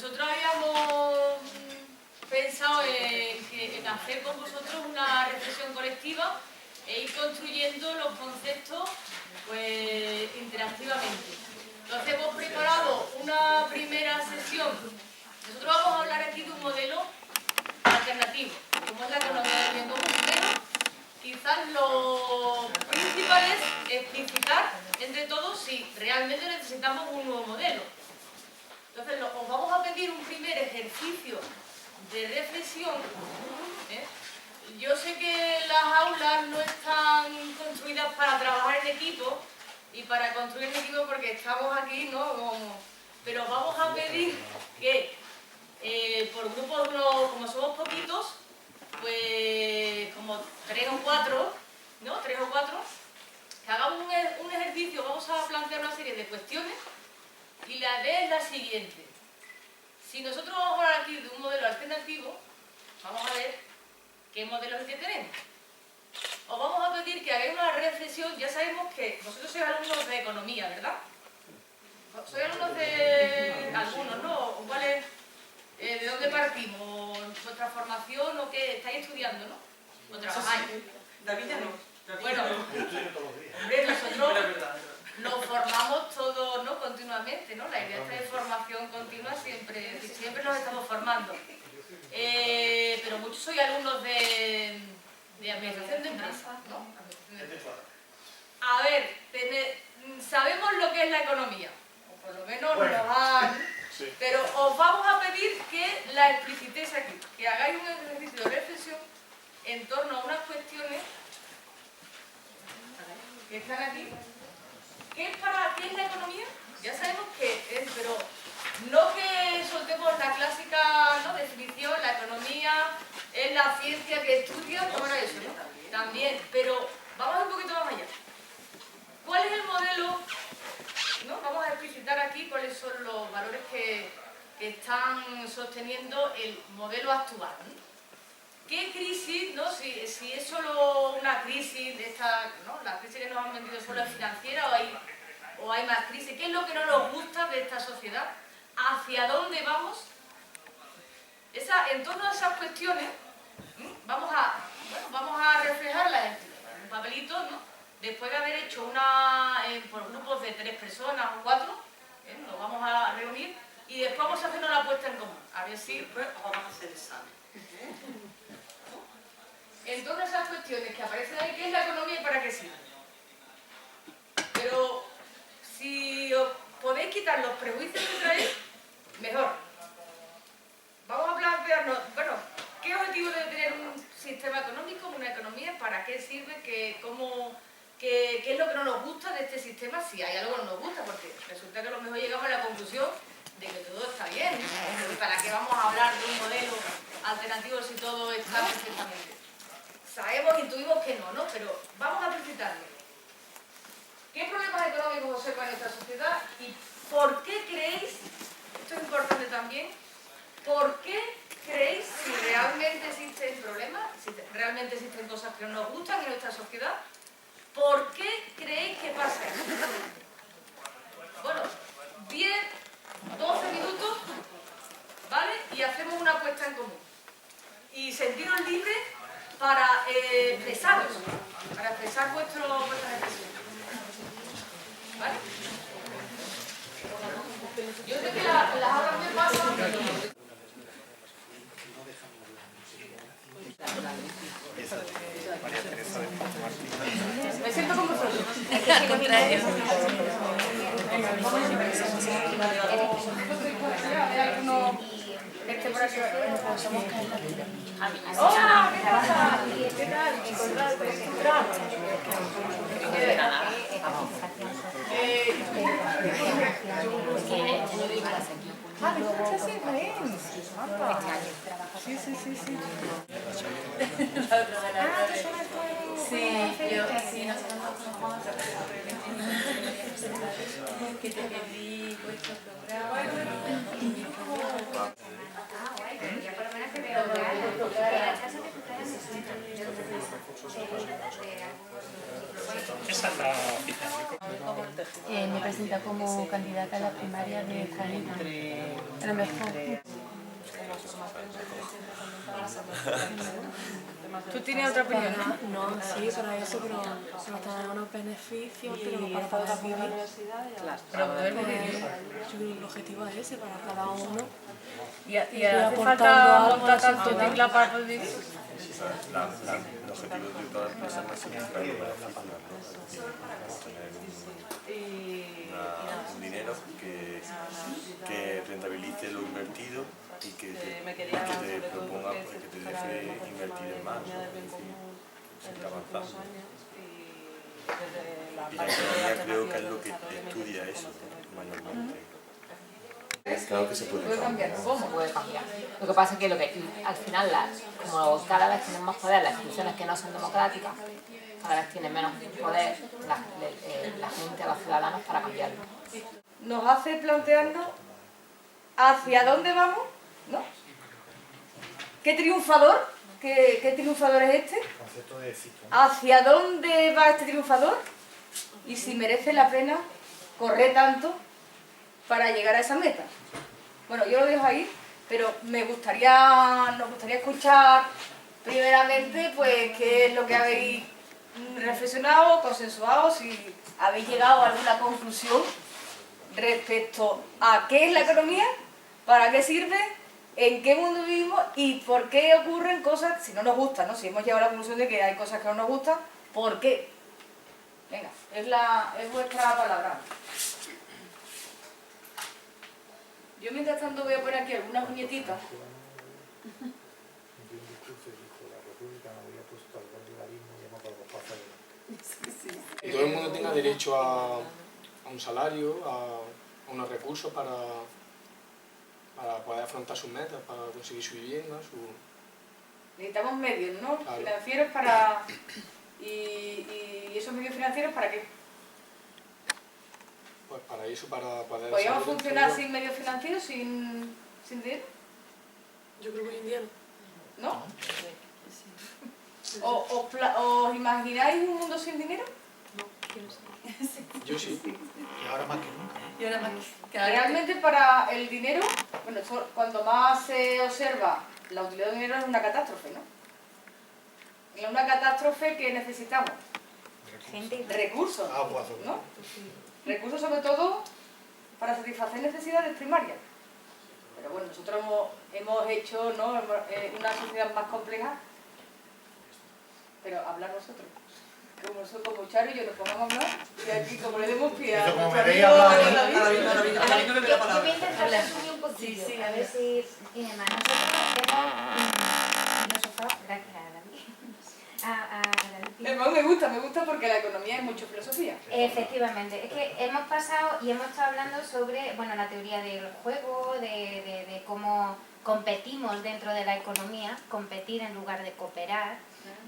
nosotros habíamos pensado en hacer con vosotros una reflexión colectiva e ir construyendo los conceptos pues, interactivamente. Entonces hemos preparado una primera sesión. Nosotros vamos a hablar aquí de un modelo alternativo, como es la economía del bien común, pero quizás lo principal es explicitar entre todos si realmente necesitamos un nuevo modelo. Entonces os vamos a pedir un primer ejercicio de reflexión. Yo sé que las aulas no están construidas para trabajar en equipo y para construir en equipo porque estamos aquí, ¿no? Pero vamos a pedir que por grupos, como somos poquitos, pues como 3 o 4, ¿no? 3 o 4, que hagamos un ejercicio. Vamos a plantear una serie de cuestiones y la idea es la siguiente. Si nosotros vamos a hablar aquí de un modelo alternativo, vamos a ver qué modelos es que tenemos. Os vamos a pedir que hagáis una reflexión. Ya sabemos que vosotros sois alumnos de economía, ¿verdad? Sois alumnos de algunos, ¿no? ¿Cuál es, ¿de dónde partimos? ¿Vuestra formación o qué estáis estudiando, no? ¿O trabajáis? David ya no. Bueno, hombre, nosotros nos formamos todos, ¿no? Continuamente, ¿no? La idea esta de formación continua siempre nos estamos formando. Pero muchos sois alumnos de administración de empresas, ¿no? A ver, sabemos lo que es la economía, o por lo menos nos han... Sí. Pero os vamos a pedir que la explicitéis aquí, que hagáis un ejercicio de reflexión en torno a unas cuestiones que están aquí. ¿Qué es la economía? Ya sabemos qué es, pero no que soltemos la clásica, ¿no?, definición. La economía es la ciencia que estudia, ¿cómo era eso, no? También, pero vamos un poquito más allá. ¿Cuál es el modelo? ¿No? Vamos a explicitar aquí cuáles son los valores que están sosteniendo el modelo actual, ¿no? ¿Qué crisis, no? Si es solo una crisis de esta, ¿no? La crisis que nos han vendido solo es financiera o hay más crisis. ¿Qué es lo que no nos gusta de esta sociedad? ¿Hacia dónde vamos? En torno a esas cuestiones vamos a reflejarlas en un papelito, ¿no? Después de haber hecho por grupos de 3 personas o 4, nos vamos a reunir y después vamos a hacernos la puesta en común. A ver si después vamos a hacer examen. En torno a esas cuestiones que aparecen ahí, ¿qué es la economía y para qué sirve? Pero si os podéis quitar los prejuicios que traéis, mejor. Vamos a plantearnos, bueno, ¿qué objetivo debe tener un sistema económico, una economía? ¿Para qué sirve? ¿Qué es lo que no nos gusta de este sistema? Si hay algo que no nos gusta, porque resulta que a lo mejor llegamos a la conclusión de que todo está bien. ¿Para qué vamos a hablar de un modelo alternativo si todo está perfectamente? Sabemos, intuimos que no, pero vamos a precisarlo. ¿Qué problemas económicos observa en esta sociedad y por qué creéis, esto es importante también, por qué creéis, si realmente existen problemas, si realmente existen cosas que no nos gustan en nuestra sociedad, por qué creéis que pasa eso? Bueno, 10, 12 minutos, ¿vale? Y hacemos una puesta en común. Y sentiros libres para expresaros, para expresar vuestras expresiones. ¿Vale? Yo sé que las horas me pasan. Me siento como vosotros. Es que al contrario. Por aquí. ¡Hola! ¿Qué pasa? ¿Qué tal? ¿Me escuchas así, Jaén? Sí. Sí, nosotros nos vamos a que te pedí vuestro programa. Ya por lo menos que veo esa es la oficina. Me presenta como candidata a la primaria de Juanita. A lo mejor. ¿Tú tienes otra opinión? No, sí, para eso, pero tener unos beneficios, pero no para poder vivir. Para poder vivir. Yo creo que el objetivo es ese, para cada uno. ¿Y hace aportando falta algo a montar la tanto sociedad. tecla para poder vivir? El objetivo de toda empresa es maximizar los beneficios, ¿no? Tener un dinero que rentabilice lo invertido y que te proponga, que te deje invertir en más, ¿no? Es decir, seguir avanzando. Y la economía creo que es lo que estudia eso mayormente. Claro que se puede cambiar. ¿Cómo puede cambiar? Lo que pasa es que, al final, como cada vez tienen más poder las instituciones que no son democráticas, cada vez tienen menos poder la gente, los ciudadanos, para cambiarlo. Nos hace plantearnos hacia dónde vamos, ¿no? ¿Qué triunfador? ¿Qué triunfador es este? ¿Hacia dónde va este triunfador? Y si merece la pena correr tanto para llegar a esa meta. Bueno, yo lo dejo ahí, pero nos gustaría escuchar primeramente pues qué es lo que habéis reflexionado, consensuado, si habéis llegado a alguna conclusión respecto a qué es la economía, para qué sirve, en qué mundo vivimos y por qué ocurren cosas si no nos gustan, ¿no? Si hemos llegado a la conclusión de que hay cosas que no nos gustan, ¿por qué? Venga, es vuestra palabra. Yo mientras tanto voy a poner aquí algunas viñetitas. Y todo el mundo tenga derecho a un salario, a unos recursos para poder afrontar sus metas, para conseguir su vivienda, Necesitamos medios, ¿no? Claro. Financieros para... ¿Y esos medios financieros para qué? pues para eso, para poder... ¿Podríamos salir funcionar del sin medios financieros, sin dinero? Yo creo que hoy en día no. ¿No? ¿Os imagináis un mundo sin dinero? Yo sí. Y ahora más que nunca. Y ahora más Realmente para el dinero, bueno, cuando más se observa la utilidad del dinero es una catástrofe, ¿no? En una catástrofe que necesitamos recursos, Agua, ¿no? Recursos sobre todo para satisfacer necesidades primarias. Pero bueno, nosotros hemos hecho, ¿no? Una sociedad más compleja, pero hablar vosotros. Como Charo y yo nos pongamos a hablar, y aquí como le demos pie a Eso como nuestro me veis amigo hablar, David. David no le ve la Yo voy a palabra. intentar resumir un poquillo, a ver si... nosotros hemos filosofado, gracias a David. A David. Además me gusta porque la economía es mucho filosofía. Efectivamente, es que hemos pasado y hemos estado hablando sobre, bueno, la teoría del juego, de cómo competimos dentro de la economía, competir en lugar de cooperar,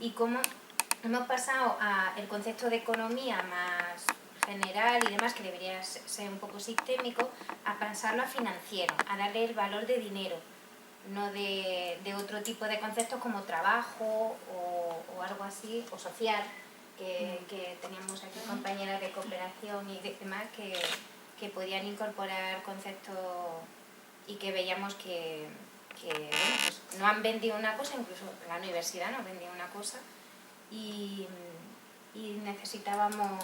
y cómo hemos pasado al concepto de economía más general y demás, que debería ser un poco sistémico, a pasarlo a financiero, a darle el valor de dinero, no de otro tipo de conceptos como trabajo o algo así, o social, que teníamos aquí compañeras de cooperación y demás que podían incorporar conceptos y que veíamos que bueno, pues no han vendido una cosa, incluso la universidad no vendía una cosa, y necesitábamos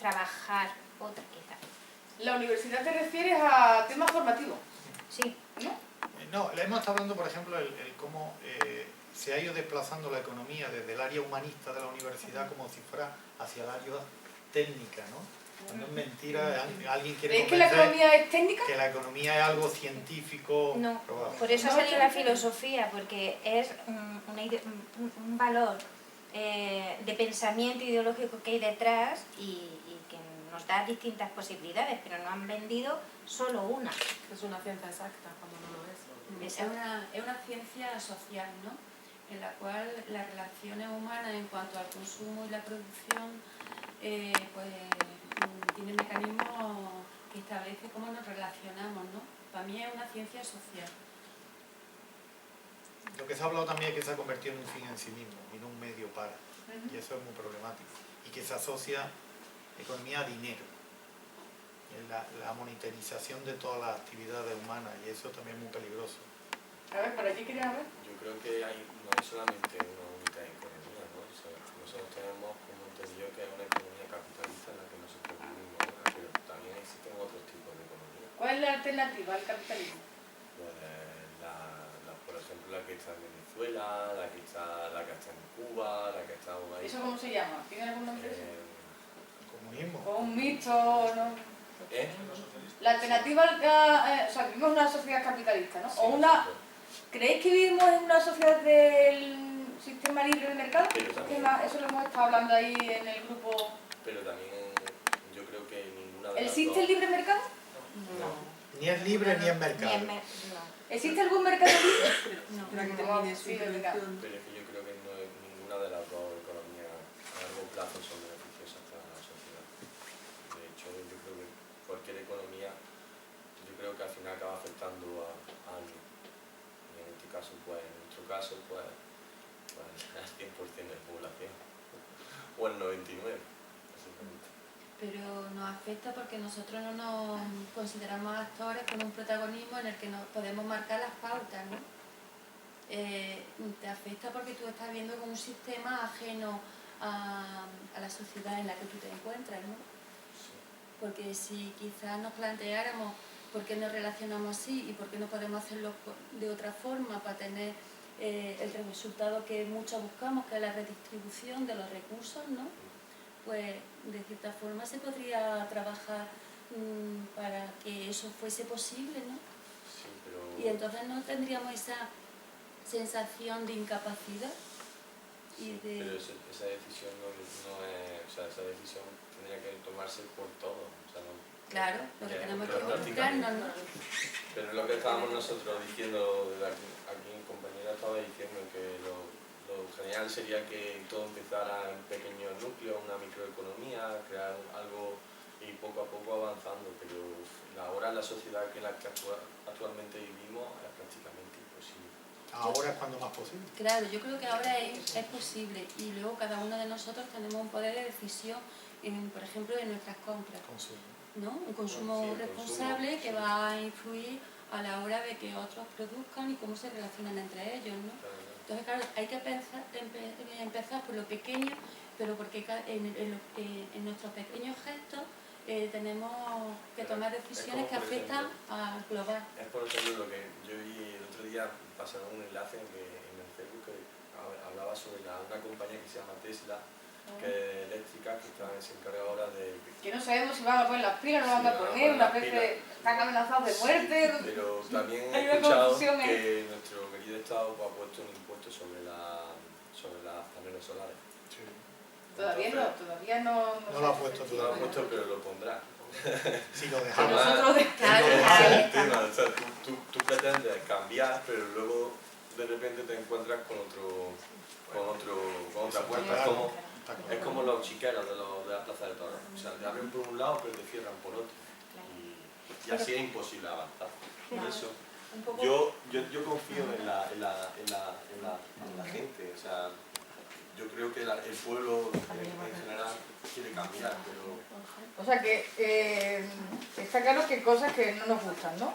trabajar otra quizá. La universidad te refieres a temas formativos, Sí. ¿no? No, le hemos estado hablando, por ejemplo, el cómo se ha ido desplazando la economía desde el área humanista de la universidad como si fuera hacia el área técnica, ¿no? Cuando es mentira, alguien quiere ¿Veis que la convencer economía es técnica? que la economía es algo científico No, probado. por eso ha salido la filosofía, porque es un valor de pensamiento ideológico que hay detrás y que nos da distintas posibilidades, pero no han vendido solo una. Es una ciencia exacta cuando no lo es. Es una ciencia social, ¿no? En la cual las relaciones humanas en cuanto al consumo y la producción pues tiene mecanismos que establece cómo nos relacionamos, ¿no? Para mí es una ciencia social. Lo que se ha hablado también es que se ha convertido en un fin en sí mismo y no un medio para. Y eso es muy problemático. Y que se asocia economía a dinero. la monitorización de todas las actividades humanas, y eso también es muy peligroso. A ver, por aquí quería ver. Yo creo que no hay solamente una única economía, ¿no? O sea, nosotros tenemos como entendido que hay una economía capitalista en la que nosotros vivimos ahora, pero también existen otros tipos de economía. ¿Cuál es la alternativa al capitalismo? Pues por ejemplo, la que está en Venezuela, la que está en Cuba, la que está en ahí. ¿Eso cómo se llama? ¿Tiene algún nombre? Comunismo. ¿O un mixto? ¿No? ¿Eh? La alternativa o sea, vivimos en una sociedad capitalista, ¿no? Sí, O una... nosotros. ¿Creéis que vivimos en una sociedad del sistema libre de mercado? Pero también- Eso lo hemos estado hablando ahí en el grupo. Pero también yo creo que ninguna de las ¿Existe dos... el libre mercado? Ni es libre ni es mercado. ¿Existe algún mercado libre? Para que termine su Sí, es verdad. intervención. Pero es que yo creo que ninguna de las dos economías a largo plazo son beneficiosas para la sociedad. De hecho, yo creo que cualquier economía, yo creo que al final acaba afectando a alguien. Y en este caso, pues, en nuestro caso, pues al 100% de la población. O el 99%, básicamente. Pero nos afecta porque nosotros no nos consideramos actores con un protagonismo en el que nos podemos marcar las pautas, ¿no? Te afecta porque tú estás viendo como un sistema ajeno a la sociedad en la que tú te encuentras, ¿no? Porque si quizás nos planteáramos por qué nos relacionamos así y por qué no podemos hacerlo de otra forma para tener el resultado que muchos buscamos, que es la redistribución de los recursos, ¿no? Pues de cierta forma se podría trabajar para que eso fuese posible, ¿no? Sí, pero... Y entonces no tendríamos esa sensación de incapacidad y de... Pero esa decisión no es... O sea, esa decisión tendría que tomarse por todos. O sea, no, Claro, lo que tenemos que prácticamente. involucrarnos, ¿no? Pero es lo que estábamos nosotros diciendo, aquí mi compañera estaba diciendo que lo genial sería que todo empezara en pequeños núcleos, una microeconomía, crear algo y poco a poco avanzando, pero ahora en la sociedad en la que actualmente vivimos es prácticamente imposible. Ahora es cuando más posible. Claro, yo creo que ahora es posible y luego cada uno de nosotros tenemos un poder de decisión, por ejemplo, en nuestras compras, ¿no? Un consumo Sí, el responsable consumo, que sí. va a influir a la hora de que otros produzcan y cómo se relacionan entre ellos, ¿no? Entonces, claro, hay que empezar por lo pequeño, pero porque en nuestros pequeños gestos tenemos que tomar decisiones que como, por afectan ejemplo, al global. Es por ejemplo lo que yo vi el otro día, pasaron un enlace en el Facebook que hablaba sobre una compañía que se llama Tesla, que es eléctrica, que se encarga ahora de... Que no sabemos si van a poner las pilas o no van a Sí, poner, unas las veces pilas. están amenazados de muerte. Pero también Hay he una escuchado confusión, que nuestro querido Estado ha puesto un impuesto sobre las paneles solares. Todavía no No lo ha puesto No lo ha puesto, pero lo pondrá. Si lo Que dejamos. nosotros Claro, Ese es el tema, o sea, tú pretendes cambiar, pero luego de repente te encuentras con otra puerta. Es como los chiqueros de la Plaza de Toros. O sea, te abren por un lado, pero te cierran por otro. Y así es imposible avanzar. Por eso yo confío en la gente. O sea, yo creo que el pueblo en general quiere cambiar, pero... O sea que está claro que hay cosas que no nos gustan, ¿no?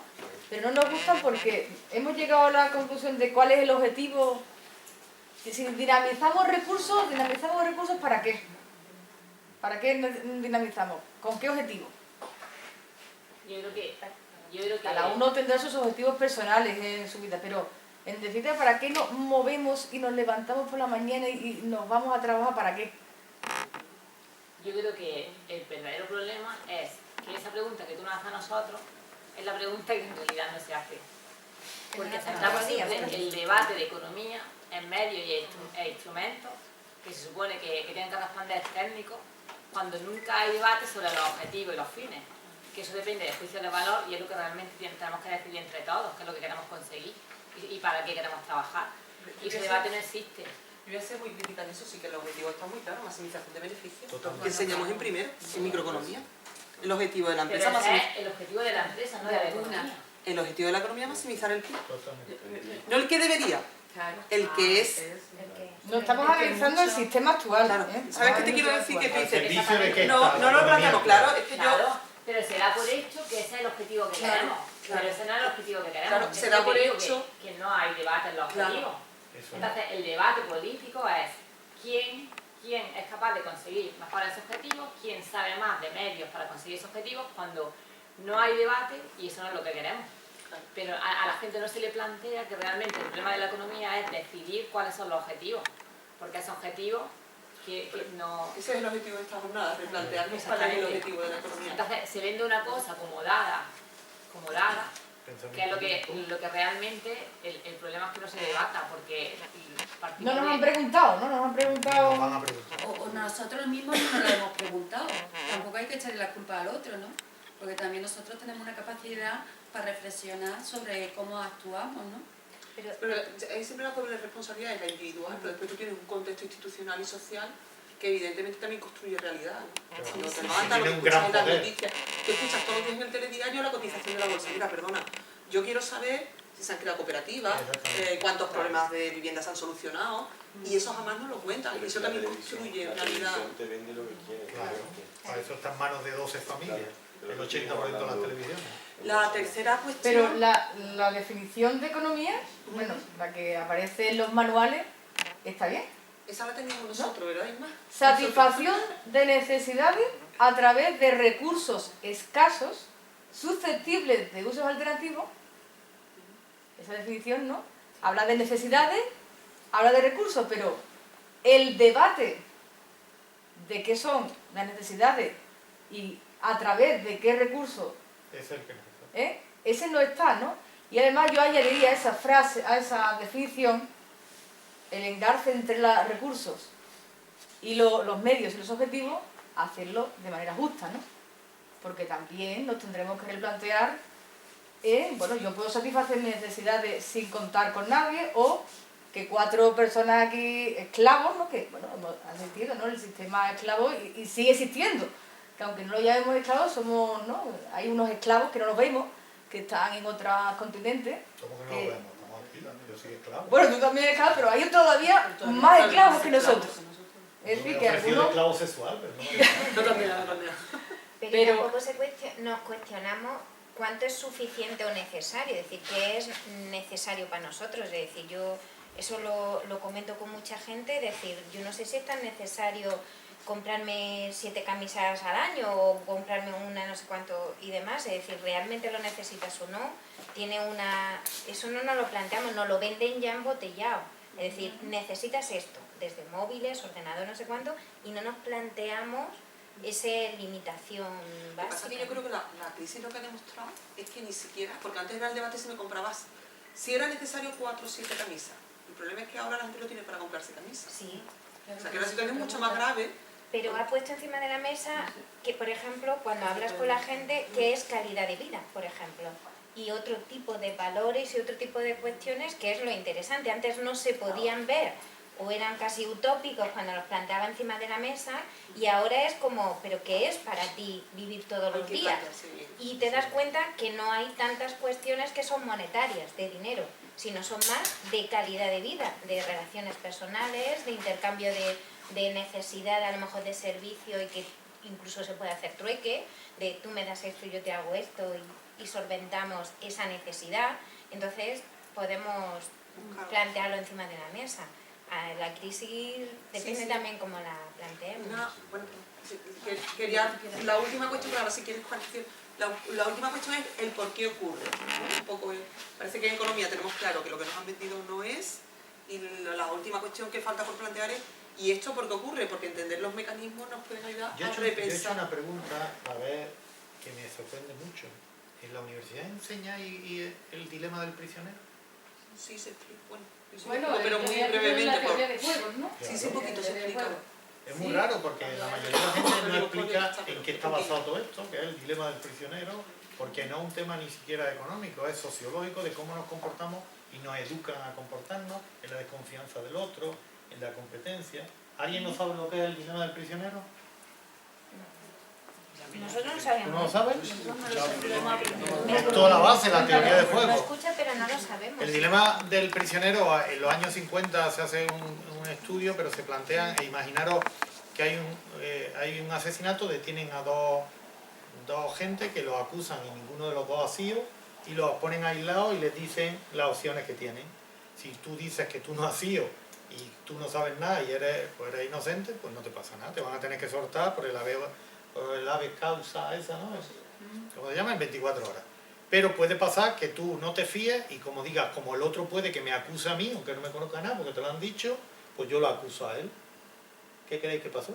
Pero no nos gustan porque hemos llegado a la conclusión de cuál es el objetivo. Que si dinamizamos recursos, ¿para qué? ¿Para qué dinamizamos? ¿Con qué objetivo? Yo creo que Cada uno tendrá sus objetivos personales en su vida, pero en definitiva, ¿para qué nos movemos y nos levantamos por la mañana y nos vamos a trabajar? ¿Para qué? Yo creo que el verdadero problema es que esa pregunta que tú nos haces a nosotros es la pregunta que en realidad no se hace. Porque centramos siempre el debate de economía en medios e instrumentos que se supone que tienen que responder técnicos, cuando nunca hay debate sobre los objetivos y los fines. Que eso depende del juicio de valor y es lo que realmente tenemos que decidir entre todos, qué es lo que queremos conseguir y para qué queremos trabajar. Y ese debate no existe. Yo voy a ser muy crítica en eso, sí que el objetivo está muy claro, maximización de beneficios. Totalmente. Que enseñamos en primero, en microeconomía. El objetivo de la Pero empresa ese es el objetivo de la empresa, no de la economía. El objetivo de la economía es maximizar el PIB. Totalmente. No el que debería, el que es. No estamos analizando el sistema actual. Claro. ¿Sabes qué te quiero decir? Que tú ¿Al dices, servicio de qué no, está no la lo planteamos, economía? claro, es que yo, Pero se da por hecho que ese es el objetivo que Claro, queremos. claro. Pero ese no es el objetivo que queremos. Claro, Es se lo da que por digo, hecho. que no hay debate en los Claro. objetivos. Eso. Entonces, el debate político es quién es capaz de conseguir mejor ese objetivo, quién sabe más de medios para conseguir ese objetivo, cuando no hay debate, y eso no es lo que queremos. Pero a la gente no se le plantea que realmente el problema de la economía es decidir cuáles son los objetivos, porque esos objetivos que no... Ese es el objetivo de esta jornada, replantearnos cuál es el objetivo de la economía. Entonces se vende una cosa como dada, que es lo que realmente el problema es que no se debata, porque No nos han preguntado, ¿no? Nos han preguntado... Nos van a preguntar. O nosotros mismos no nos lo hemos preguntado. Tampoco hay que echarle la culpa al otro, ¿no? Porque también nosotros tenemos una capacidad para reflexionar sobre cómo actuamos, ¿no? Pero es siempre la doble responsabilidad, es la individual, pero después tú tienes un contexto institucional y social que evidentemente también construye realidad, ¿no? Claro. Cuando te Sí, levantas, lo tiene un escuchas gran en las poder. noticias, tú escuchas todos los días en el telediario la cotización de la bolsa. Mira, perdona, yo quiero saber si se han creado cooperativas, Exactamente. cuántos problemas de vivienda se han solucionado, y eso jamás no lo cuentan, y eso también construye la realidad. televisión te vende lo que quiere. Claro. Para eso está en manos de 12 familias, el 80% de las televisiones. La tercera cuestión... Pero la definición de economía, bueno, la que aparece en los manuales, está bien. Esa la teníamos nosotros, ¿verdad, Isma? Satisfacción de necesidades a través de recursos escasos, susceptibles de usos alternativos. Esa definición, ¿no? Habla de necesidades, habla de recursos, pero el debate de qué son las necesidades y a través de qué recursos, Es el que no. ese no está, ¿no? Y además yo añadiría a esa frase, a esa definición, el engarce entre los recursos y los medios y los objetivos, hacerlo de manera justa, ¿no? Porque también nos tendremos que replantear, bueno, yo puedo satisfacer mis necesidades sin contar con nadie, o que 4 personas aquí, esclavos, ¿no? Que, bueno, hemos asistido, ¿no? El sistema esclavo y sigue existiendo, que aunque no lo llamemos esclavos, somos, ¿no? Hay unos esclavos que no los vemos, que están en otros continentes. ¿Cómo que no lo vemos? Estamos aquí también, yo soy esclavo. Bueno, tú también eres esclavo, pero hay todavía más esclavos que nosotros. Es decir, que Yo me he ofrecido de algunos... esclavo sexual, pero no. Yo también, yo también. Pero tampoco nos cuestionamos cuánto es suficiente o necesario, es decir, qué es necesario para nosotros. Es decir, yo eso lo comento con mucha gente, es decir, yo no sé si es tan necesario comprarme 7 camisas al año o comprarme una no sé cuánto y demás, es decir, ¿realmente lo necesitas o no? Eso no nos lo planteamos, nos lo venden ya embotellado, es decir, necesitas esto, desde móviles, ordenador, no sé cuánto, y no nos planteamos esa limitación Lo que pasa es básica. que yo creo que la crisis lo que ha demostrado es que ni siquiera, porque antes era el debate si me comprabas, si era necesario 4 o 7 camisas. El problema es que ahora la gente no tiene para comprarse camisas. Sí. O sea que la situación es mucho más grave. Pero ha puesto encima de la mesa que, por ejemplo, cuando hablas con la gente, ¿qué es calidad de vida, por ejemplo? Y otro tipo de valores y otro tipo de cuestiones, que es lo interesante. Antes no se podían ver o eran casi utópicos cuando los planteaba encima de la mesa, y ahora es como, ¿pero qué es para ti vivir todos los días? Y te das cuenta que no hay tantas cuestiones que son monetarias, de dinero, sino son más de calidad de vida, de relaciones personales, de intercambio de necesidad, a lo mejor de servicio, y que incluso se puede hacer trueque, de tú me das esto y yo te hago esto, y solventamos esa necesidad. Entonces podemos plantearlo encima de la mesa. La crisis depende también cómo la planteemos. Quería, la última cuestión, pero ahora si quieres cualquier... La última cuestión es el por qué ocurre. ¿No? Un poco, parece que en economía tenemos claro que lo que nos han vendido no es, y la última cuestión que falta por plantear es ¿y esto por qué ocurre? Porque entender los mecanismos nos pueden ayudar a Yo he repensar. hecho una pregunta, a ver, que me sorprende mucho. ¿En la universidad enseña el dilema del prisionero? Sí, se explica. Bueno, pero muy la brevemente. teoría de juegos, ¿no? Sí, sí, un poquito se explica. Es muy raro porque la mayoría de la gente no explica en qué está basado todo esto, que es el dilema del prisionero, porque no es un tema ni siquiera económico, es sociológico, de cómo nos comportamos y nos educan a comportarnos, en la desconfianza del otro, en la competencia. ¿Alguien no sabe lo que es el dilema del prisionero? Nosotros no sabemos. ¿Tú no lo sabes? Me Es toda la base, la teoría de Lo juego. escucha, pero no lo sabemos. El dilema del prisionero, en los años 50 se hace un estudio, pero se plantean, e imaginaros que hay un asesinato, detienen a dos dos gente que los acusan y ninguno de los dos ha sido, y los ponen aislados y les dicen las opciones que tienen. Si tú dices que tú no has sido y tú no sabes nada y eres inocente, pues no te pasa nada, te van a tener que soltar por el habeas causa esa, ¿no? Como se llama, en 24 horas. Pero puede pasar que tú no te fíes y como digas, como el otro puede que me acuse a mí, aunque no me conozca nada, porque te lo han dicho, pues yo lo acuso a él. ¿Qué creéis que pasó?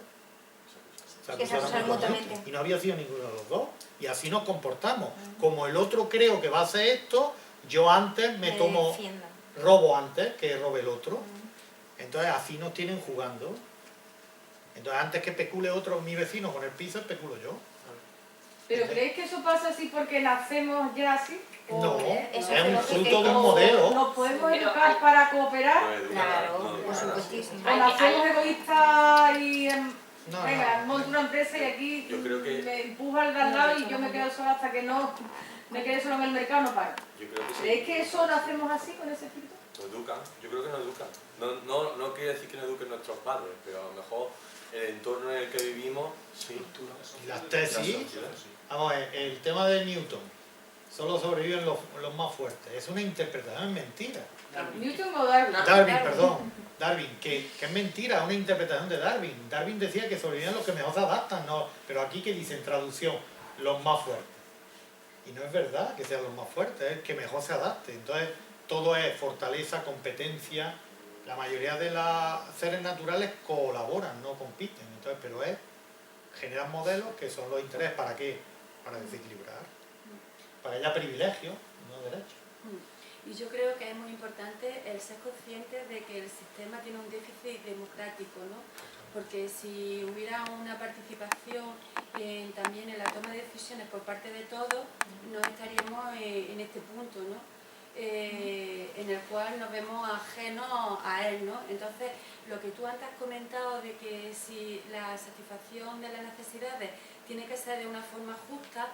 Que se acusaron mutuamente. Y no había sido ninguno de los dos. Y así nos comportamos. Como el otro creo que va a hacer esto, yo antes me tomo, robo antes que robe el otro. Entonces así nos tienen jugando. Entonces antes que especule otro, mi vecino con el piso, especulo yo. ¿Pero creéis que eso pasa así porque nacemos ya así? No, eso es un lo fruto de un modelo. ¿Nos podemos educar para cooperar? Claro, por supuestísimo. ¿O nacemos egoístas y No, venga, no. monto una empresa y aquí Yo creo que- me empuja al de al lado y yo me quedo sola hasta que no me quede solo en el mercado, no paro? Yo creo que sí. ¿Creéis que eso lo hacemos así, con ese espíritu? Nos educan, yo creo que nos educan. No quiere decir que nos eduquen nuestros padres, pero a lo mejor el entorno en el que vivimos, sí. Y las tesis, vamos a ver, el tema de Newton, solo sobreviven los más fuertes. Es una interpretación, es mentira. ¿Newton o Darwin? Darwin, que es mentira, una interpretación de Darwin. Darwin decía que sobrevivían los que mejor se adaptan, no, pero aquí que dice en traducción, los más fuertes. Y no es verdad que sean los más fuertes, es que mejor se adapte. Entonces, todo es fortaleza, competencia. La mayoría de los seres naturales colaboran, no compiten. Entonces, pero generan modelos que son los intereses. ¿Para qué? Para desequilibrar. Para que haya privilegios, no derechos. Y yo creo que es muy importante el ser consciente de que el sistema tiene un déficit democrático, ¿no? Porque si hubiera una participación también en la toma de decisiones por parte de todos, no estaríamos en este punto, ¿no? En el cual nos vemos ajenos a él, ¿no? Entonces, lo que tú antes has comentado de que si la satisfacción de las necesidades tiene que ser de una forma justa,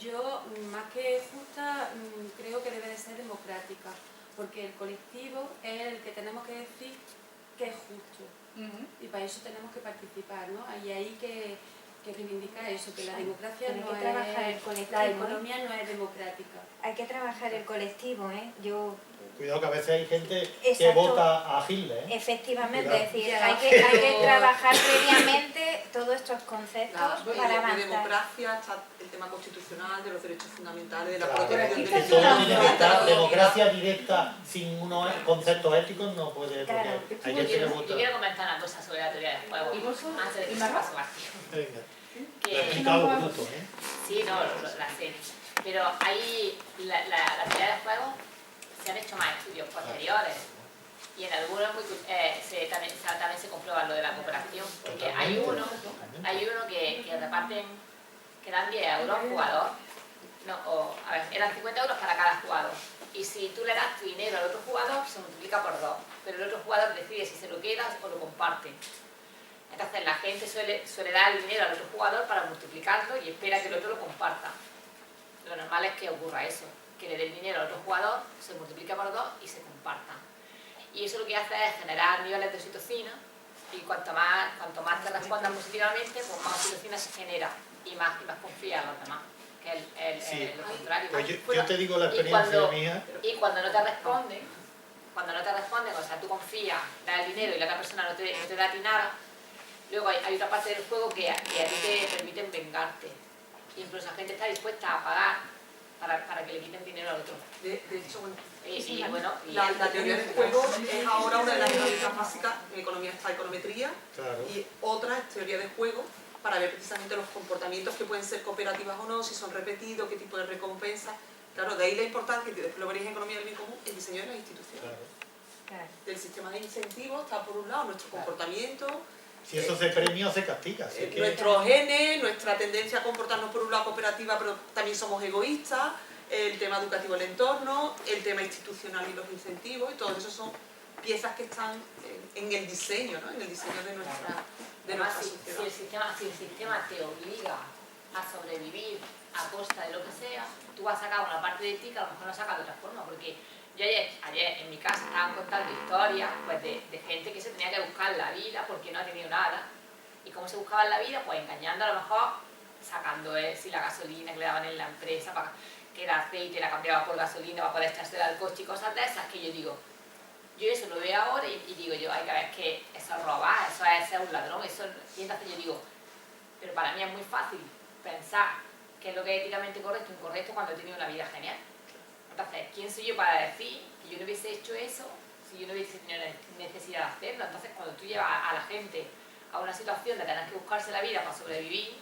yo, más que justa, creo que debe de ser democrática, porque el colectivo es el que tenemos que decir que es justo, y para eso tenemos que participar, ¿no? Y hay que reivindicar eso, que la democracia Pero hay no que trabajar el es, colectivo, la economía no es democrática. Hay que trabajar el colectivo, ¿eh? Cuidado que a veces hay gente que Exacto. vota a Hitler, ¿eh? Efectivamente, Cuidado. es decir, hay que trabajar previamente todos estos conceptos para De avanzar. democracia está el tema constitucional, de los derechos fundamentales, de la Claro. protección Pero del aquí Que todo está tiene que estar, democracia directa sin unos conceptos éticos no puede, Claro. porque hay gente que Yo vota. quiero comentar una cosa sobre la teoría del juego, antes de que se pase Martín. Venga, lo he Que, explicado bruto, ¿eh? sí, no, la sé. Pero ahí, la teoría del juego, se han hecho más estudios posteriores. Y en algunos también se comprueba lo de la cooperación. Porque hay uno que reparten, que dan 10 euros al jugador. Eran 50 euros para cada jugador. Y si tú le das tu dinero al otro jugador, se multiplica por 2. Pero el otro jugador decide si se lo queda o lo comparte. Entonces la gente suele dar el dinero al otro jugador para multiplicarlo y espera que el otro lo comparta. Lo normal es que ocurra eso, que le dé el dinero al otro jugador, se multiplica por 2 y se comparta. Y eso lo que hace es generar niveles de oxitocina, y cuanto más te respondan positivamente, pues más oxitocina se genera y más confía en los demás, que Sí. es lo contrario. Pues yo te digo la experiencia mía. Y cuando no te responden, o sea, tú confías, das el dinero y la otra persona no te da a ti nada, luego hay otra parte del juego que a ti te permiten vengarte. Y incluso la gente está dispuesta a pagar para que le quiten dinero al otro. De hecho, bueno, la teoría del juego es ahora una de las herramientas básicas. En economía está econometría, Claro. y otra es teoría del juego, para ver precisamente los comportamientos que pueden ser cooperativas o no, si son repetidos, qué tipo de recompensa. Claro, de ahí la importancia, que después lo veréis en economía del bien común, el diseño de las instituciones. Claro. Del sistema de incentivos está por un lado nuestro comportamiento, Si eso se premia o se castiga. Así que, nuestros genes, nuestra tendencia a comportarnos por un lado cooperativa, pero también somos egoístas, el tema educativo del entorno, el tema institucional y los incentivos, y todo eso son piezas que están en el diseño, ¿no? En el diseño de nuestra Además, sociedad. si el sistema te obliga a sobrevivir a costa de lo que sea, tú vas a sacar una parte de ti que a lo mejor no sacas de otra forma, porque yo ayer en mi casa estaban contando historias pues, de gente que se tenía que buscar la vida porque no ha tenido nada. ¿Y cómo se buscaban la vida? Pues engañando a lo mejor sacando si la gasolina que le daban en la empresa, para que era aceite, la cambiaba por gasolina para poder echársela al coche y cosas de esas, que yo digo, yo eso lo veo ahora y digo yo, hay que ver que eso es robar, eso es ser un ladrón, eso, y entonces yo digo, pero para mí es muy fácil pensar qué es lo que es éticamente correcto o incorrecto cuando he tenido una vida genial. Entonces, ¿quién soy yo para decir que yo no hubiese hecho eso si yo no hubiese tenido necesidad de hacerlo? Entonces, cuando tú llevas a la gente a una situación de tener que buscarse la vida para sobrevivir,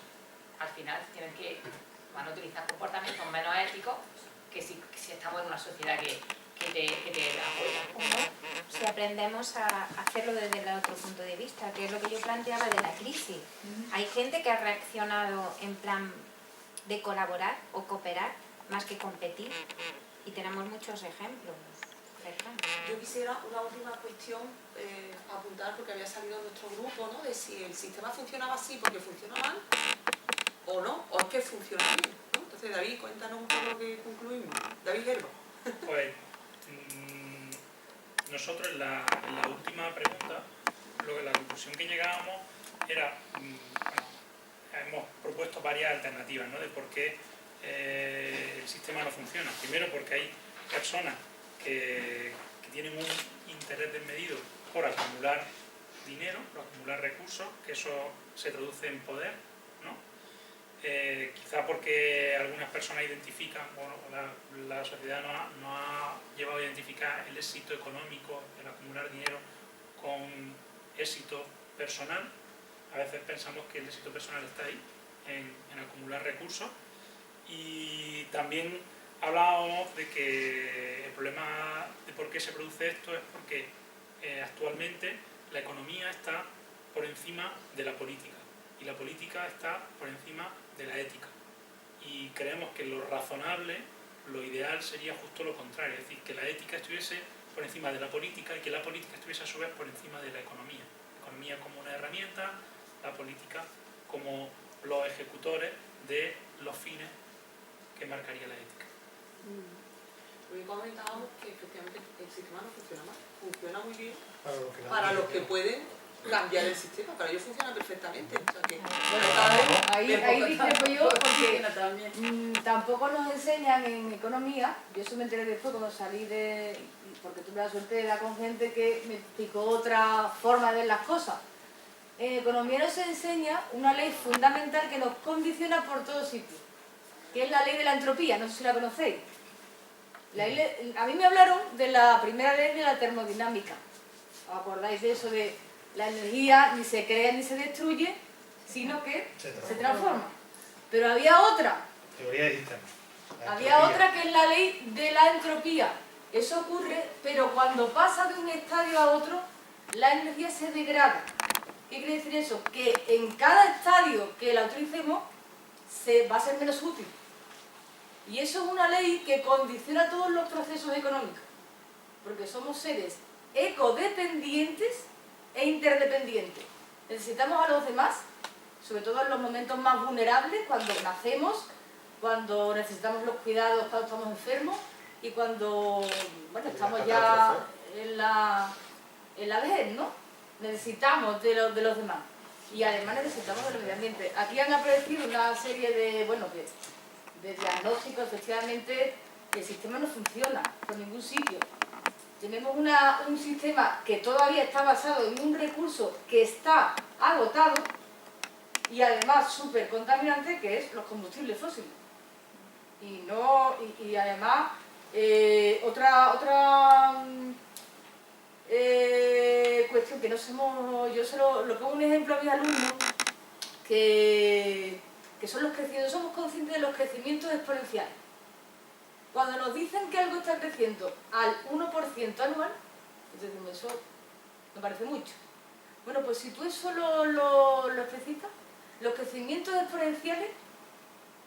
al final tienen que van a utilizar comportamientos menos éticos que si estamos en una sociedad que te apoya. Si aprendemos a hacerlo desde el otro punto de vista, que es lo que yo planteaba de la crisis. Hay gente que ha reaccionado en plan de colaborar o cooperar más que competir y tenemos muchos ejemplos. Yo quisiera una última cuestión apuntar, porque había salido en nuestro grupo, ¿no? De si el sistema funcionaba así porque funciona mal o no, o es que funciona bien, ¿no? Entonces, David, cuéntanos un poco lo que concluimos. David Herba. Pues nosotros en la última pregunta, la conclusión que llegábamos era, hemos propuesto varias alternativas, ¿no? De por qué el sistema no funciona. Primero, porque hay personas que tienen un interés desmedido por acumular dinero, por acumular recursos, que eso se traduce en poder, ¿no? Quizá porque algunas personas identifican, bueno, la sociedad no ha llevado a identificar el éxito económico, el acumular dinero, con éxito personal. A veces pensamos que el éxito personal está ahí, en acumular recursos. Y también hablábamos de que el problema de por qué se produce esto es porque actualmente la economía está por encima de la política y la política está por encima de la ética. Y creemos que lo razonable, lo ideal sería justo lo contrario, es decir, que la ética estuviese por encima de la política y que la política estuviese a su vez por encima de la economía. La economía como una herramienta, la política como los ejecutores de los fines que marcaría la ética. Hoy comentábamos que efectivamente el sistema no funciona mal, funciona muy bien para los que pueden cambiar el sistema, para ellos funciona perfectamente. O sea que, ahí discrepo yo porque tampoco nos enseñan en economía, yo eso me enteré después cuando salí porque tuve la suerte de dar con gente que me explicó otra forma de ver las cosas. En economía nos enseña una ley fundamental que nos condiciona por todos sitios, que es la ley de la entropía, no sé si la conocéis. A mí me hablaron de la primera ley de la termodinámica. ¿Os acordáis de eso de la energía ni se crea ni se destruye, sino que se transforma? Pero había otra. Teoría de sistemas. Había otra que es la ley de la entropía. Eso ocurre, pero cuando pasa de un estadio a otro, la energía se degrada. ¿Qué quiere decir eso? Que en cada estadio que la utilicemos va a ser menos útil. Y eso es una ley que condiciona todos los procesos económicos, porque somos seres ecodependientes e interdependientes. Necesitamos a los demás, sobre todo en los momentos más vulnerables, cuando nacemos, cuando necesitamos los cuidados, cuando estamos enfermos y cuando estamos ya en la vejez, ¿no? Necesitamos de los demás y además necesitamos del medio ambiente. Aquí han aparecido una serie de diagnósticos. Efectivamente el sistema no funciona por ningún sitio. Tenemos un sistema que todavía está basado en un recurso que está agotado y además súper contaminante, que es los combustibles fósiles. Y además otra cuestión que no somos, yo lo pongo un ejemplo a mis alumnos, que son los crecimientos, somos conscientes de los crecimientos exponenciales. Cuando nos dicen que algo está creciendo al 1% anual, entonces eso me parece mucho. Bueno, pues si tú eso lo especificas, los crecimientos exponenciales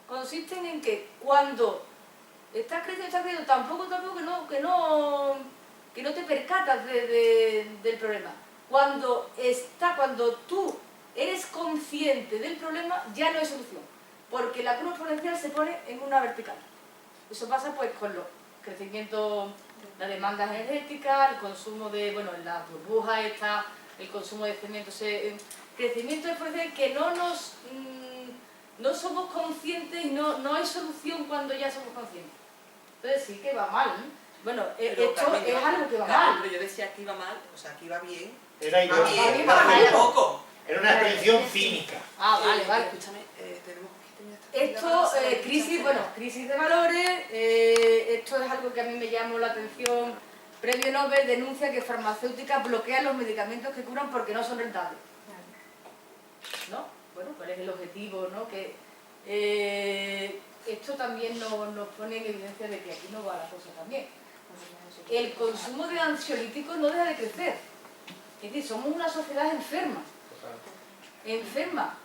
consisten en que cuando estás creciendo tampoco que no te percatas del problema. Cuando tú eres consciente del problema, ya no hay solución, porque la curva exponencial se pone en una vertical. Eso pasa pues con los crecimientos, la demanda energética, el consumo de, en las burbujas el consumo de crecimiento exponencial que no nos no somos conscientes y no hay solución cuando ya somos conscientes. Entonces sí que va mal, ¿no? Bueno, Pero, esto Carmen, es algo que va Carmen, mal. pero yo decía que iba mal, o sea, que iba bien. Era igual. Va bien, poco. Era una expresión cínica. Ah, vale. Escúchame, tenemos que terminar esta Esto, crisis de valores, esto es algo que a mí me llamó la atención. Premio Nobel denuncia que farmacéuticas bloquean los medicamentos que curan porque no son rentables. ¿No? Bueno, ¿cuál es el objetivo? ¿No? Que esto también nos pone en evidencia de que aquí no va la cosa también. El consumo de ansiolíticos no deja de crecer. Es decir, somos una sociedad enferma. Enferma.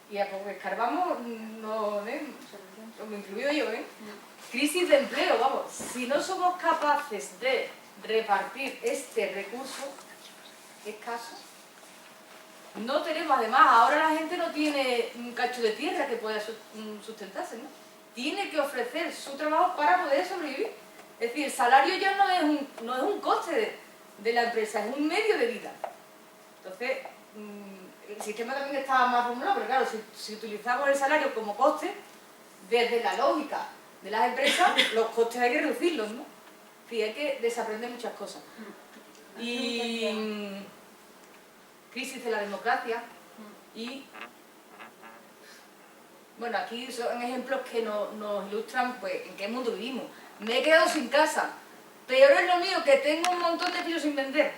Y a poco que escarbamos, no, me incluido yo, crisis de empleo, vamos. Si no somos capaces de repartir este recurso escaso, no tenemos, además, ahora la gente no tiene un cacho de tierra que pueda sustentarse, ¿no? Tiene que ofrecer su trabajo para poder sobrevivir. Es decir, el salario ya no es un coste de la empresa, es un medio de vida. Entonces, el sistema también estaba más formulado, pero claro, si utilizamos el salario como coste, desde la lógica de las empresas, los costes hay que reducirlos, ¿no? Sí, hay que desaprender muchas cosas. Y crisis de la democracia y... Bueno, aquí son ejemplos que nos ilustran pues en qué mundo vivimos. Me he quedado sin casa. Peor es lo mío, que tengo un montón de pisos sin vender.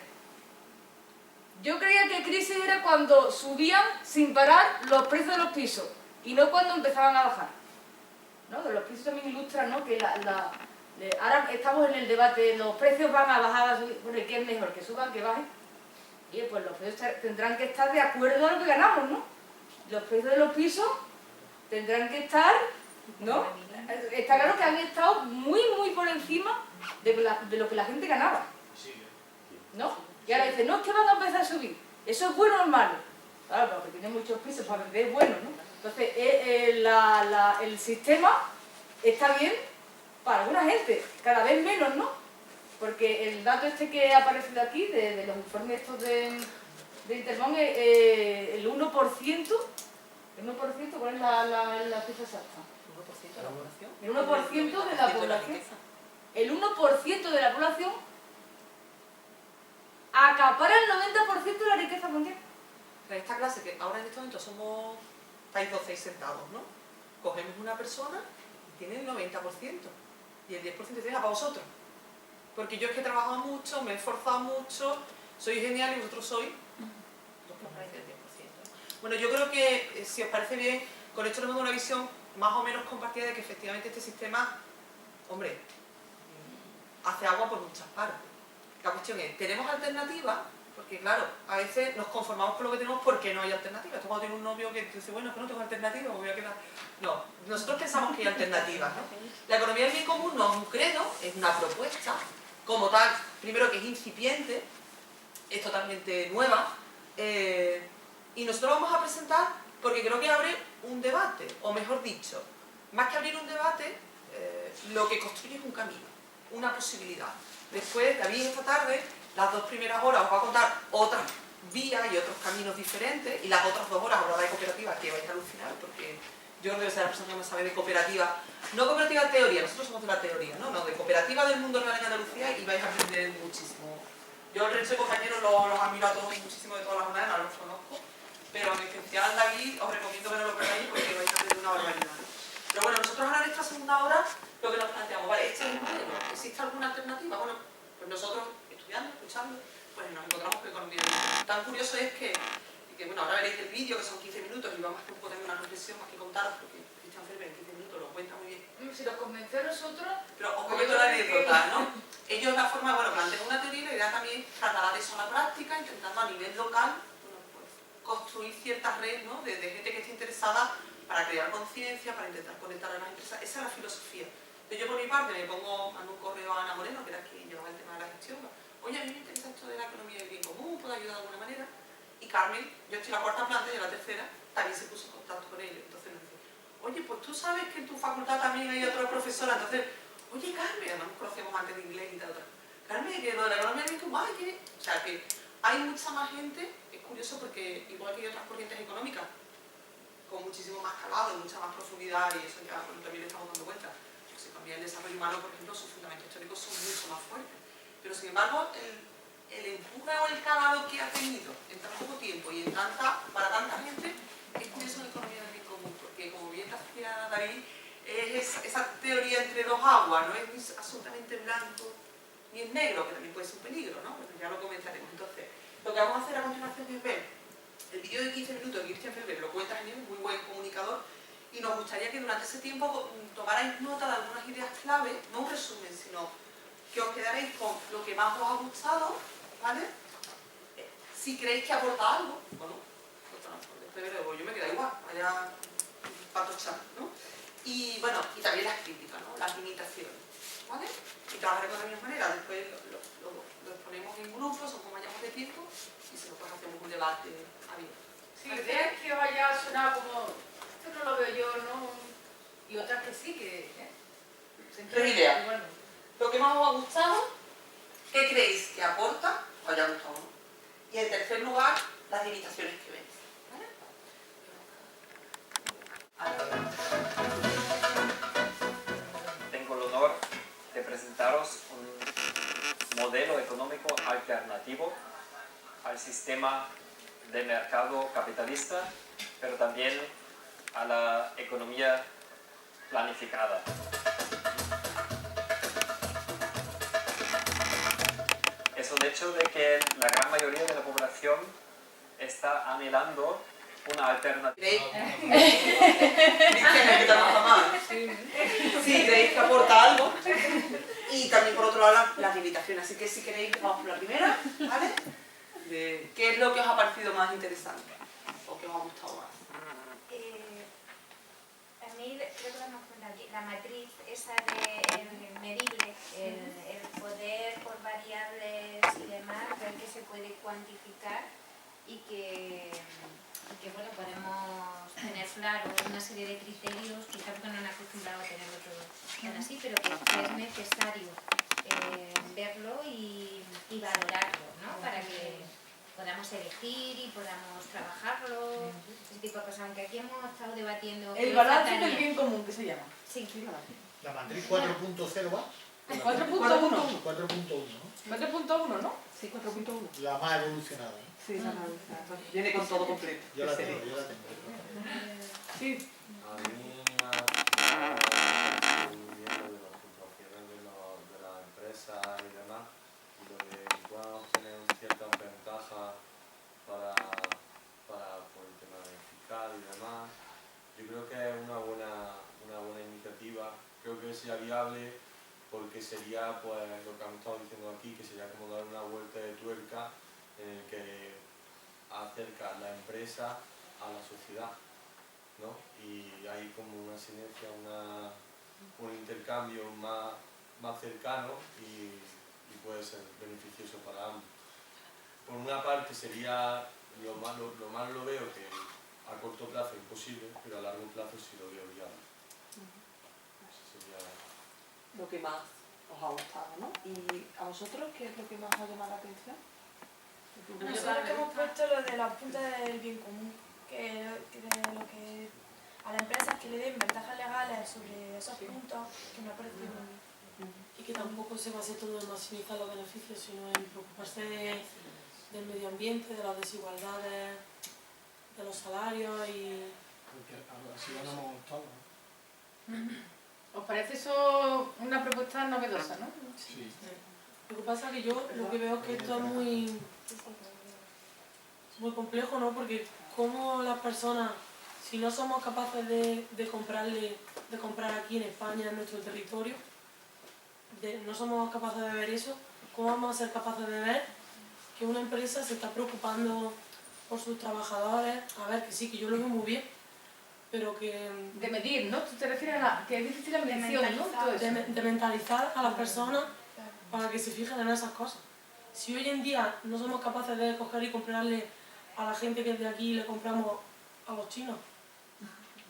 Yo creía que crisis era cuando subían sin parar los precios de los pisos y no cuando empezaban a bajar. ¿No? Los pisos también ilustran, ¿no? Que ahora estamos en el debate, los precios van a bajar, a subir. Bueno, ¿y qué es mejor? ¿Que suban, que bajen? Y pues los precios tendrán que estar de acuerdo a lo que ganamos, ¿no? Los precios de los pisos tendrán que estar, ¿no? Está claro que han estado muy por encima de lo que la gente ganaba, ¿no? Y ahora dicen, no, es que van a empezar a subir. ¿Eso es bueno o es malo? Claro, porque tiene muchos pisos para vender, es bueno, ¿no? Entonces, el sistema está bien para alguna gente, cada vez menos, ¿no? Porque el dato este que ha aparecido aquí, de los informes estos de Intermón, el 1%, ¿cuál es la cifra exacta? ¿1% de la población? El 1% de la población. El 1% de la población acapara el 90% de la riqueza mundial. En esta clase, que ahora en este momento estáis 12 sentados, ¿no? Cogemos una persona y tiene el 90% y el 10% tiene para vosotros. Porque yo es que he trabajado mucho, me he esforzado mucho, soy genial y vosotros sois los que paráis del 10%. Bueno, yo creo que, si os parece bien, con esto nos damos una visión más o menos compartida de que efectivamente este sistema, hombre, hace agua por muchas partes. La cuestión es, ¿tenemos alternativas? Porque claro, a veces nos conformamos con lo que tenemos porque no hay alternativas. Esto cuando tiene un novio que dice, bueno, es que no tengo alternativas, me voy a quedar... No, nosotros pensamos que hay alternativas, ¿no? La economía del bien común no es un credo, es una propuesta, como tal, primero que es incipiente, es totalmente nueva, y nosotros vamos a presentar porque creo que abre un debate, o mejor dicho, más que abrir un debate, lo que construye es un camino, una posibilidad. Después, David, esta tarde, las 2 primeras horas os va a contar otras vías y otros caminos diferentes, y las otras 2 horas hablará de cooperativas, que vais a alucinar, porque yo creo que ser la persona que más sabe de cooperativa, no cooperativa de teoría, nosotros somos de la teoría, no, de cooperativa del mundo real en Andalucía, y vais a aprender muchísimo. Yo el resto de compañeros los admiro a todos muchísimo de todas las jornadas, no los conozco, pero en especial David os recomiendo que no lo perdáis porque vais a aprender una barbaridad. Pero bueno, nosotros ahora en esta segunda hora lo que nos planteamos, vale, este es el modelo, ¿existe alguna alternativa? Bueno, pues nosotros estudiando, escuchando, pues nos encontramos que economía del mundo. Tan curioso es que bueno, ahora veréis el vídeo, que son 15 minutos, y vamos a hacer un poco también una reflexión más que contaros, porque Cristian Ferber en 15 minutos lo cuenta muy bien. Si los convenció a nosotros... Pero os comento la anécdota, ¿no? Ellos la forma, bueno, plantean una teoría y la idea también trasladar eso a la práctica, intentando a nivel local, bueno, pues, construir ciertas redes, ¿no? De gente que esté interesada para crear conciencia, para intentar conectar a las empresas. Esa es la filosofía. Entonces yo por mi parte mando un correo a Ana Moreno, que era quien llevaba el tema de la gestión. Oye, a mí me interesa esto de la economía del bien común, ¿puedo ayudar de alguna manera? Y Carmen, yo estoy en la 4ª planta y en la 3ª, también se puso en contacto con él. Entonces me dice, oye, pues tú sabes que en tu facultad también hay otra profesora. Entonces, oye, Carmen, además nos conocíamos antes de inglés y tal. Carmen, que lo de la economía del bien común, o sea, que hay mucha más gente, es curioso porque igual que hay otras corrientes económicas, con muchísimo más calado, mucha más profundidad, y eso ya también le estamos dando cuenta. Yo sé, también el desarrollo humano, por ejemplo, sus fundamentos históricos son mucho más fuertes. Pero sin embargo, el empuje o el calado que ha tenido en tan poco tiempo y para tanta gente, es curioso en la economía del bien común, porque como bien decía David, es esa teoría entre dos aguas, no es absolutamente blanco ni es negro, que también puede ser un peligro, ¿no? Bueno, ya lo comentaremos. Entonces, lo que vamos a hacer a continuación es ver el vídeo de 15 minutos de Christian Felber, lo cuenta genial, muy buen comunicador, y nos gustaría que durante ese tiempo tomarais nota de algunas ideas clave, no un resumen, sino que os quedaréis con lo que más os ha gustado, ¿vale? Si creéis que aporta algo, bueno, pues yo me quedo igual, vaya patochar, ¿no? Y bueno, y también las críticas, ¿no? Las limitaciones, ¿vale? Y trabajaremos de la misma manera, después lo exponemos en grupos, o como vayamos de tiempo, y si no, pues hacemos un debate abierto. Sí, ideas que os haya sonado como, esto no lo veo yo, ¿no? Y otras que sí, que... Tres ideas. Bueno. Lo que más os ha gustado, ¿qué creéis que aporta? Os haya gustado, ¿no? Y en tercer lugar, las limitaciones que veis. ¿Vale? Tengo el honor de presentaros un modelo económico alternativo al sistema de mercado capitalista, pero también a la economía planificada. Es un hecho de que la gran mayoría de la población está anhelando una alternativa. Sí, creéis que aporta algo. Y también por otro lado las limitaciones. Así que si queréis, vamos por la primera, ¿vale? ¿Qué es lo que os ha parecido más interesante? ¿O que os ha gustado más? A mí creo que lo hemos contado aquí, la matriz esa de medible, el poder por variables y demás, ver que se puede cuantificar y que bueno, podemos tener claro una serie de criterios, quizá porque no han acostumbrado a tenerlo todo tan así, pero que es necesario verlo y valorarlo, ¿no? Para que podamos elegir y podamos trabajarlo, ese tipo de cosas, aunque aquí hemos estado debatiendo... El balance del bien común, ¿qué se llama? Sí. La matriz 4.0 va. 4.1. 4.1, ¿no? 4.1, ¿no? Sí, 4.1. La más evolucionada, ¿no? Sí, la más evolucionada. Viene con todo completo. Yo la tengo, Sí. A mí me ha parecido muy bien lo de las puntuaciones de las empresas y demás, y lo de que puedan obtener ciertas ventajas para por el tema fiscal y demás. Yo creo que es una buena iniciativa, creo que sería viable porque sería pues lo que han estado diciendo aquí, que sería como dar una vuelta de tuerca en el que acerca la empresa a la sociedad, ¿no? Y hay como una sinergia, un intercambio más cercano y puede ser beneficioso para ambos. Por una parte sería, lo malo lo veo que a corto plazo imposible, pero a largo plazo sí lo veo viable. Eso sería lo que más os ha gustado, ¿no? ¿Y a vosotros qué es lo que más os ha llamado la atención? Nosotros que hemos puesto lo de los puntos del bien común, que lo que a las empresas que le den ventajas legales sobre esos puntos, que me ha parecido muy bien. Y que tampoco se base todo en maximizar los beneficios, sino en preocuparse del medio ambiente, de las desigualdades, de los salarios y... Porque así ganamos todos, ¿no? ¿Os parece eso una propuesta novedosa, no? Sí. Lo que pasa es que yo lo que veo es que esto es muy complejo, ¿no? Porque como las personas, si no somos capaces de comprar aquí en España, en nuestro territorio, no somos capaces de ver eso, ¿cómo vamos a ser capaces de ver que una empresa se está preocupando por sus trabajadores? A ver, que sí, que yo lo veo muy bien, pero que... De medir, ¿no? Tú te refieres a que es difícil la medición, ¿no? Todo eso. De mentalizar a las personas para que se fijen en esas cosas. Si hoy en día no somos capaces de coger y comprarle a la gente que es de aquí y le compramos a los chinos,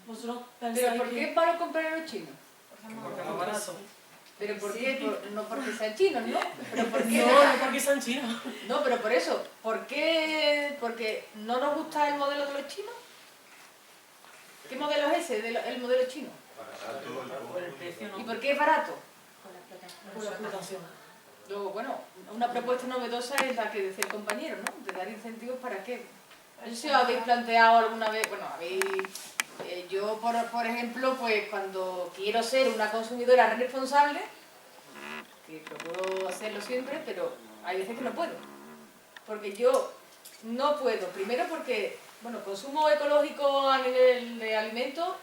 vosotros pensáis ¿Pero por qué es malo comprar a los chinos? Porque es más barato. ¿Pero por qué? No porque sean chinos, ¿no? ¿Pero por qué? No porque sean chinos. No, pero por eso. ¿Por qué? ¿Porque no nos gusta el modelo de los chinos? ¿Qué modelo es ese? ¿El modelo chino? Por el precio, ¿no? ¿Y por qué es barato? Por la explotación. Luego, bueno, una propuesta novedosa es la que decía el compañero, ¿no? De dar incentivos para qué. No sé si os habéis planteado alguna vez, bueno, yo por ejemplo, pues cuando quiero ser una consumidora responsable, que procuro hacerlo siempre, pero hay veces que no puedo. Porque yo no puedo, primero porque, bueno, consumo ecológico a nivel de alimentos,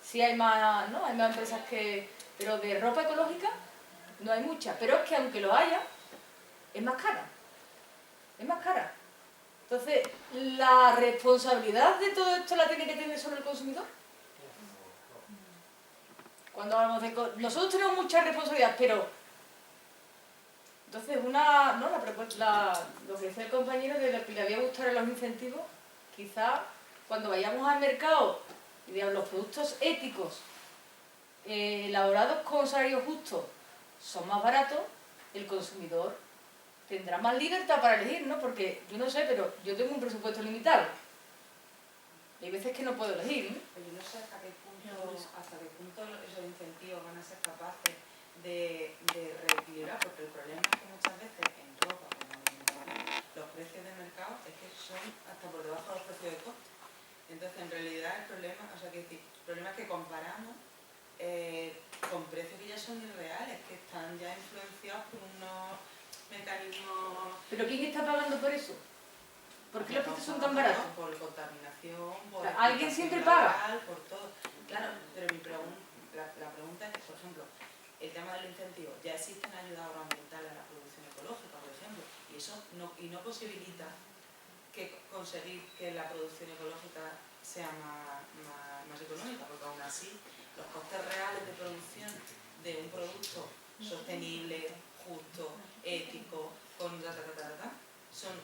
sí hay más, ¿no? Hay más empresas que... Pero de ropa ecológica no hay mucha, pero es que aunque lo haya, es más cara. Es más cara. Entonces, ¿la responsabilidad de todo esto la tiene que tener sobre el consumidor? Cuando hablamos de... Nosotros tenemos mucha responsabilidad, pero... Entonces, lo que decía el compañero de lo que le había gustado los incentivos, quizá cuando vayamos al mercado y digamos, los productos éticos elaborados con salario justo son más baratos, el consumidor tendrá más libertad para elegir, ¿no? Porque yo no sé, pero yo tengo un presupuesto limitado. Y hay veces que no puedo elegir, ¿no? Pero yo no sé hasta qué punto esos incentivos van a ser capaces de reequilibrar, porque el problema es que muchas veces en ropa, como en alimentación, los precios de mercado es que son hasta por debajo de los precios de coste. Entonces, en realidad, el problema es que comparamos con precios que ya son irreales, que están ya influenciados por unos mecanismos... ¿Pero quién está pagando por eso? ¿Por qué los precios son tan baratos? Por contaminación, por... ¿Alguien siempre paga? Por todo. Claro, pero la pregunta es que, por ejemplo, el tema del incentivo, ya existen ayudas agroambientales a la producción ecológica, por ejemplo, y eso no posibilita conseguir que la producción ecológica sea más económica, porque aún así los costes reales de producción de un producto sostenible, justo, ético, con son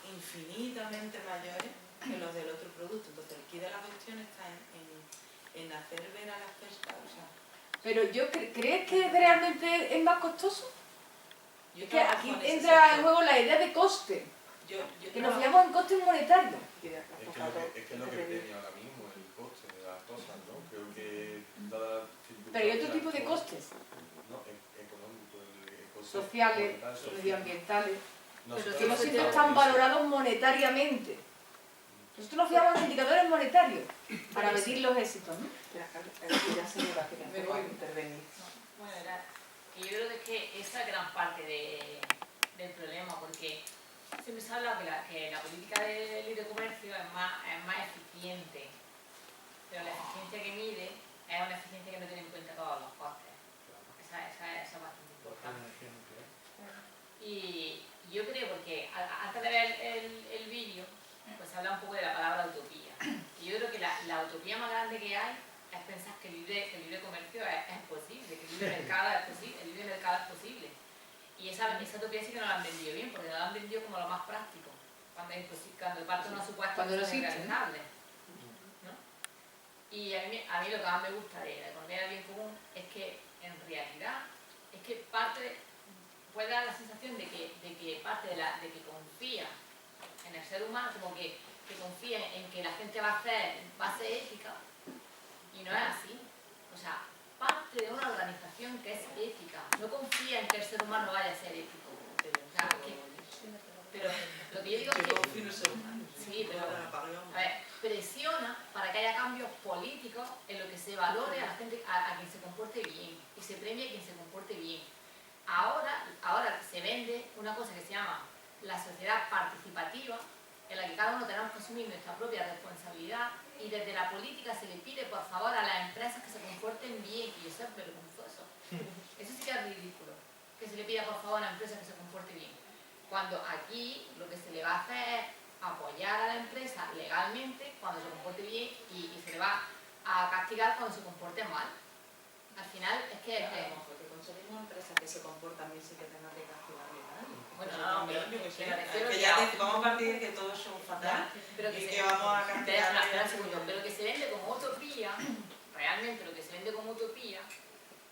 infinitamente mayores que los del otro producto. Entonces el quid de la cuestión está en hacer ver a las personas. Pero ¿crees que realmente es más costoso? Yo es que aquí entra en juego la idea de coste. Que nos fijamos en costes monetarios. Es que es lo que premia ahora mismo, el coste de las cosas, ¿no? Creo que dada Pero hay otro tipo de costes. No, económico, el coste sociales, medioambientales, pero que no siempre están valorados monetariamente. Nosotros nos fijamos en indicadores monetarios para medir los éxitos, ¿no? Ya se me va a intervenir. Bueno, que yo creo que esa es gran parte del problema, porque siempre se habla que la política de libre comercio es más eficiente, pero la eficiencia que mide es una eficiencia que no tiene en cuenta todos los costes. Esa es bastante importante. Y yo creo, porque antes de ver el vídeo, pues se habla un poco de la palabra utopía. Y yo creo que la utopía más grande que hay es pensar que el libre comercio es posible, que el libre mercado es posible, el libre mercado es posible. Y esa utopía sí que no la han vendido bien, porque no la han vendido como lo más práctico, cuando parte de una supuesta que son irrealizables, ¿no? Y a mí lo que más me gusta de la economía del bien común es que en realidad es que puede dar la sensación de que parte de que confía en el ser humano, como que confía en que la gente va a ser ética, y no es así. O sea, parte de una organización que es ética, no confía en que el ser humano vaya a ser ético. O sea, pero lo que yo digo es que... Sí, pero a ver, presiona para que haya cambios políticos en lo que se valore a la gente, a quien se comporte bien, y se premie a quien se comporte bien. Ahora se vende una cosa que se llama la sociedad participativa, en la que cada uno tenemos que asumir nuestra propia responsabilidad, y desde la política se le pide por favor a las empresas que se comporten bien, y eso es vergonzoso. Eso sí que es ridículo, que se le pida por favor a la empresa que se comporte bien. Cuando aquí lo que se le va a hacer es apoyar a la empresa legalmente cuando se comporte bien, y se le va a castigar cuando se comporte mal. Al final es que... porque conseguimos empresas que se comportan bien sin que tengan que castigar legal. Bueno, no, pero que ya vamos a partir de que todos son fatales y que vamos a castigar. Pero que se vende como utopía, realmente lo que se vende como utopía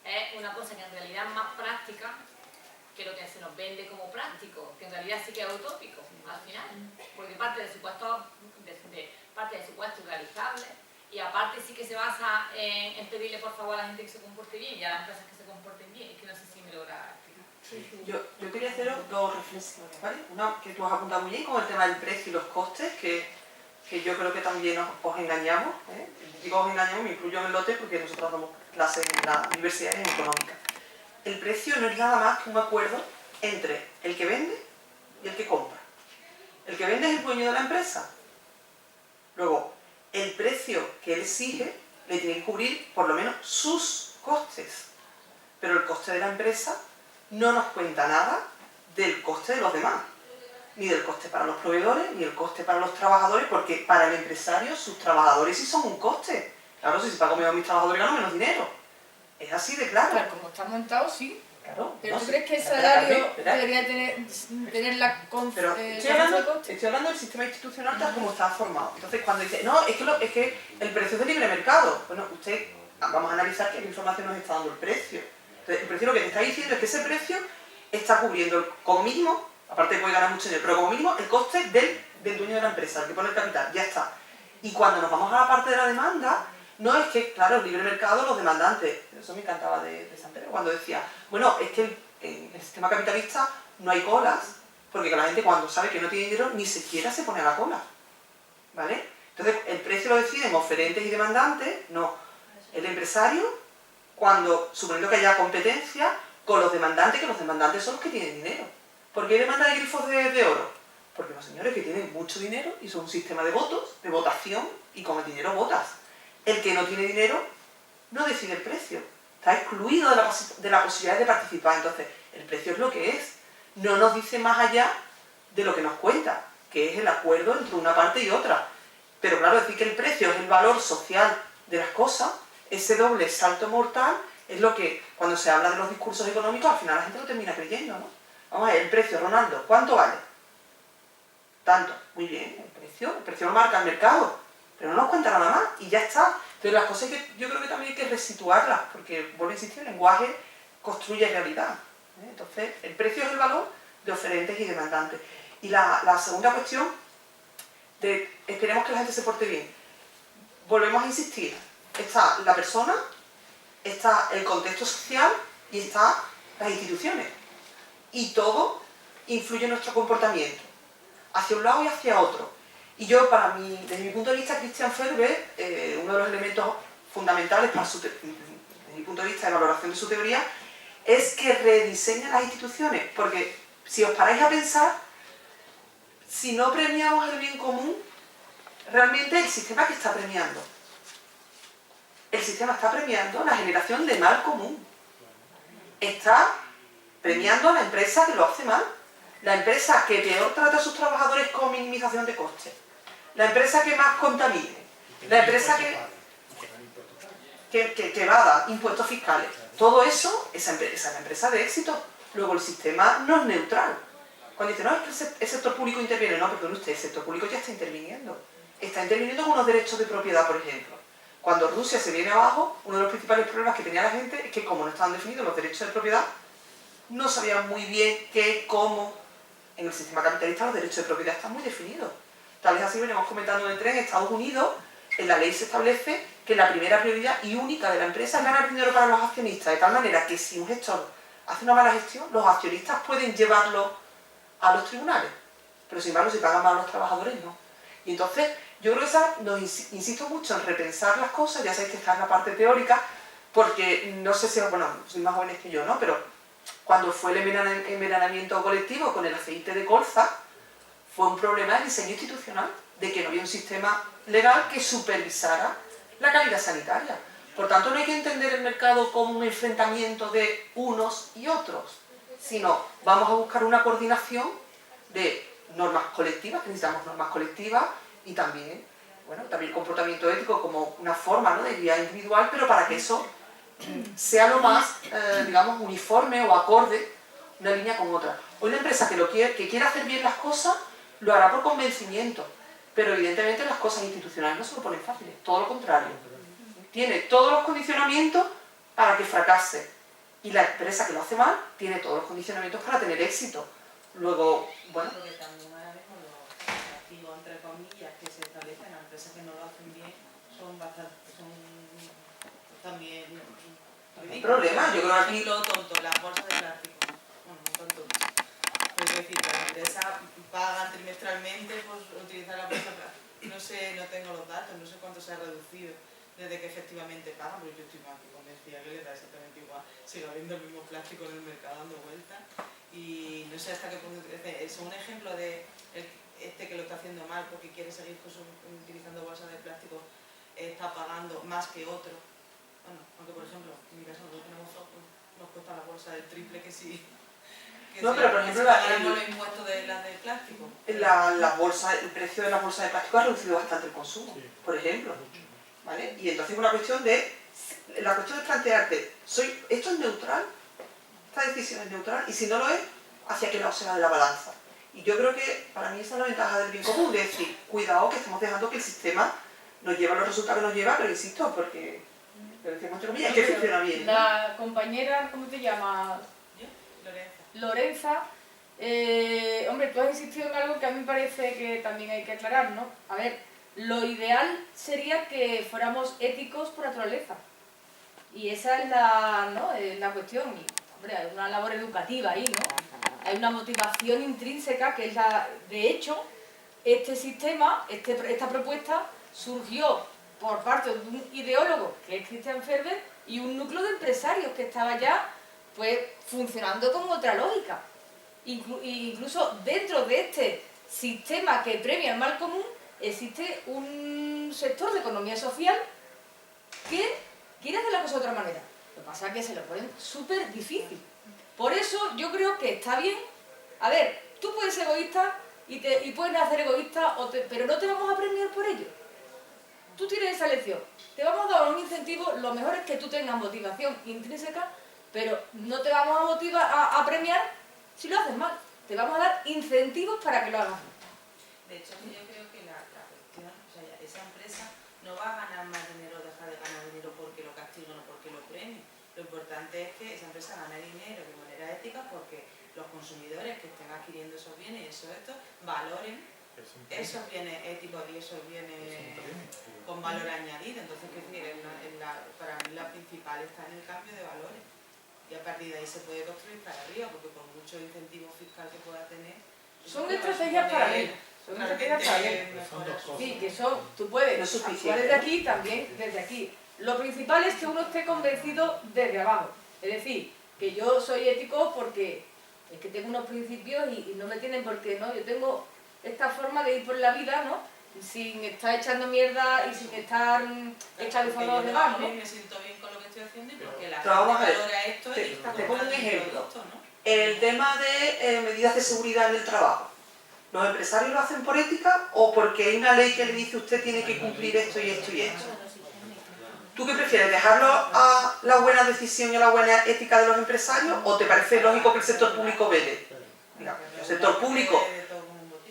es una cosa que en realidad es más práctica que lo que se nos vende como práctico, que en realidad sí que es utópico al final, porque parte de supuestos realizables y aparte sí que se basa en pedirle por favor a la gente que se comporte bien y a las empresas que se comporten bien. Es que no sé si me logra explicar. Yo quería haceros dos reflexiones, ¿vale? Una que tú has apuntado muy bien con el tema del precio y los costes, que yo creo que también os engañamos, ¿eh? Digo os engañamos, me incluyo en el lote porque nosotros damos clases en la universidad en económica. El precio no es nada más que un acuerdo entre el que vende y el que compra. El que vende es el dueño de la empresa. Luego, el precio que él exige le tiene que cubrir por lo menos sus costes. Pero el coste de la empresa no nos cuenta nada del coste de los demás. Ni del coste para los proveedores, ni el coste para los trabajadores, porque para el empresario sus trabajadores sí son un coste. Claro, si pago menos a mis trabajadores gano menos dinero. Es así de claro. Claro, como está montado, sí. Claro. Pero no, ¿tú sí. crees que el Espera, salario espera. debería tener la Pero estoy hablando del sistema institucional tal como está formado. Entonces, cuando dice, no, es que el precio es de libre mercado. Bueno, vamos a analizar qué información nos está dando el precio. Entonces, el precio lo que te está diciendo es que ese precio está cubriendo como mínimo, aparte de puede ganar mucho dinero, pero como mínimo el coste del dueño de la empresa, el que pone el capital, ya está. Y cuando nos vamos a la parte de la demanda, no es que, claro, el libre mercado, los demandantes, eso me encantaba de San Pedro, cuando decía, bueno, es que en el sistema capitalista no hay colas, porque la gente cuando sabe que no tiene dinero ni siquiera se pone a la cola, ¿vale? Entonces, el precio lo deciden oferentes y demandantes, no. El empresario, cuando, suponiendo que haya competencia, con los demandantes, que los demandantes son los que tienen dinero. ¿Por qué hay demanda de grifos de oro? Porque los señores que tienen mucho dinero y son un sistema de votos, de votación, y con el dinero votas. El que no tiene dinero no decide el precio. Está excluido de la posibilidad de participar. Entonces, el precio es lo que es. No nos dice más allá de lo que nos cuenta, que es el acuerdo entre una parte y otra. Pero claro, decir que el precio es el valor social de las cosas, ese doble salto mortal, es lo que, cuando se habla de los discursos económicos, al final la gente lo termina creyendo, ¿no? Vamos a ver, el precio, Ronaldo, ¿cuánto vale? Tanto. Muy bien, el precio lo marca el mercado, pero no nos cuenta nada más y ya está. Entonces las cosas que yo creo que también hay que resituarlas, porque, vuelvo a insistir, el lenguaje construye realidad, ¿eh? Entonces, el precio es el valor de oferentes y demandantes. Y la segunda cuestión, esperemos que la gente se porte bien. Volvemos a insistir, está la persona, está el contexto social y está las instituciones. Y todo influye en nuestro comportamiento, hacia un lado y hacia otro. Y yo, desde mi punto de vista, Christian Ferber, uno de los elementos fundamentales desde mi punto de vista de valoración de su teoría, es que rediseña las instituciones. Porque si os paráis a pensar, si no premiamos el bien común, realmente el sistema que está premiando. El sistema está premiando la generación de mal común. Está premiando a la empresa que lo hace mal. La empresa que peor trata a sus trabajadores con minimización de costes. La empresa que más contamine. La empresa que evada impuestos fiscales. Todo eso, esa es la empresa de éxito. Luego el sistema no es neutral. Cuando dice, no, es que el sector público interviene. No, perdón usted, el sector público ya está interviniendo. Está interviniendo con unos derechos de propiedad, por ejemplo. Cuando Rusia se viene abajo, uno de los principales problemas que tenía la gente es que como no estaban definidos los derechos de propiedad, no sabían muy bien qué, cómo. En el sistema capitalista los derechos de propiedad están muy definidos. Tal vez así venimos comentando en Estados Unidos, en la ley se establece que la primera prioridad y única de la empresa es ganar dinero para los accionistas, de tal manera que si un gestor hace una mala gestión, los accionistas pueden llevarlo a los tribunales, pero sin embargo si pagan mal a los trabajadores no. Y entonces yo creo que insisto mucho en repensar las cosas, ya sabéis que está en la parte teórica, porque no sé si, bueno, sois más jóvenes que yo, ¿no? Pero cuando fue el envenenamiento colectivo con el aceite de colza, fue un problema de diseño institucional, de que no había un sistema legal que supervisara la calidad sanitaria. Por tanto, no hay que entender el mercado como un enfrentamiento de unos y otros, sino vamos a buscar una coordinación de normas colectivas, que necesitamos normas colectivas, y también, bueno, también el comportamiento ético como una forma, ¿no?, de guía individual, pero para que eso sea lo más, digamos, uniforme o acorde una línea con otra. Hoy la empresa que quiera hacer bien las cosas lo hará por convencimiento, pero evidentemente las cosas institucionales no se lo ponen fáciles, todo lo contrario. Tiene todos los condicionamientos para que fracase, y la empresa que lo hace mal tiene todos los condicionamientos para tener éxito. Luego, bueno... Porque también a la vez con los objetivos, entre comillas, que se establecen, las empresas que no lo hacen bien, son bastante, son también No hay problema, yo creo que aquí... ejemplo tonto, las bolsas de plástico. Bueno, no tanto. Es decir, las empresas pagan trimestralmente por utilizar la bolsa de plástico. No sé, no tengo los datos, no sé cuánto se ha reducido desde que efectivamente pagan, pero yo estoy más que convencida que les da exactamente igual. Sigue habiendo el mismo plástico en el mercado dando vueltas. Y no sé hasta qué punto... Es un ejemplo de este que lo está haciendo mal porque quiere seguir utilizando bolsas de plástico, está pagando más que otro. Bueno, aunque por ejemplo, en mi caso nosotros tenemos ojos, nos cuesta la bolsa del triple que sí. No, pero por ejemplo, los impuestos de las de plástico. El precio de las bolsas de plástico ha reducido bastante el consumo, por ejemplo. ¿Vale? Y entonces la cuestión es plantearte, ¿esto es neutral? ¿Esta decisión es neutral? Y si no lo es, ¿hacia qué lado se va de la balanza? Y yo creo que para mí esa es la ventaja del bien común, de decir, cuidado que estamos dejando que el sistema nos lleve a los resultados que nos lleva, pero insisto, porque lo decimos entre comillas, es que funciona bien. La compañera, ¿cómo te llamas? Lorenza. Hombre, tú has insistido en algo que a mí me parece que también hay que aclarar, ¿no? A ver, lo ideal sería que fuéramos éticos por naturaleza. Y esa es la cuestión. Y, hombre, hay una labor educativa ahí, ¿no? Hay una motivación intrínseca que es la... De hecho, este sistema, esta propuesta surgió por parte de un ideólogo, que es Christian Ferber, y un núcleo de empresarios que estaba ya pues funcionando con otra lógica. Incluso dentro de este sistema que premia el mal común, existe un sector de economía social que quiere hacer la cosa de otra manera. Lo que pasa es que se lo ponen súper difícil. Por eso yo creo que está bien. A ver, tú puedes ser egoísta y puedes nacer egoísta, pero no te vamos a premiar por ello. Tú tienes esa lección. Te vamos a dar un incentivo, lo mejor es que tú tengas motivación intrínseca, pero no te vamos a motivar a premiar si lo haces mal. Te vamos a dar incentivos para que lo hagas. De hecho, yo creo que la cuestión, o sea, esa empresa no va a ganar más dinero o dejar de ganar dinero porque lo castiguen o porque lo premien. Lo importante es que esa empresa gane dinero de manera ética porque los consumidores que estén adquiriendo esos bienes y esos valoren esos bienes éticos y esos bienes con valor añadido. Entonces, para mí la principal está en el cambio de valores. Y a partir de ahí se puede construir para arriba, porque por mucho incentivo fiscal que pueda tener... Son estrategias paralelas. Son estrategias paralelas. Sí, que son... Tú puedes actuar desde aquí también desde aquí. Lo principal es que uno esté convencido desde abajo. Es decir, que yo soy ético porque es que tengo unos principios y no me tienen por qué, ¿no? Yo tengo esta forma de ir por la vida, ¿no? Sin estar echando mierda y sin estar esclavizando a los demás, ¿no? Me siento bien con lo que estoy haciendo y porque la gente valora esto y está te pongo un ejemplo. producto, ¿no? El tema de medidas de seguridad en el trabajo. ¿Los empresarios lo hacen por ética o porque hay una ley que le dice usted tiene que cumplir esto y esto y esto? ¿Tú qué prefieres? ¿Dejarlo a la buena decisión y a la buena ética de los empresarios o te parece lógico que el sector público vele? Mira, el sector público...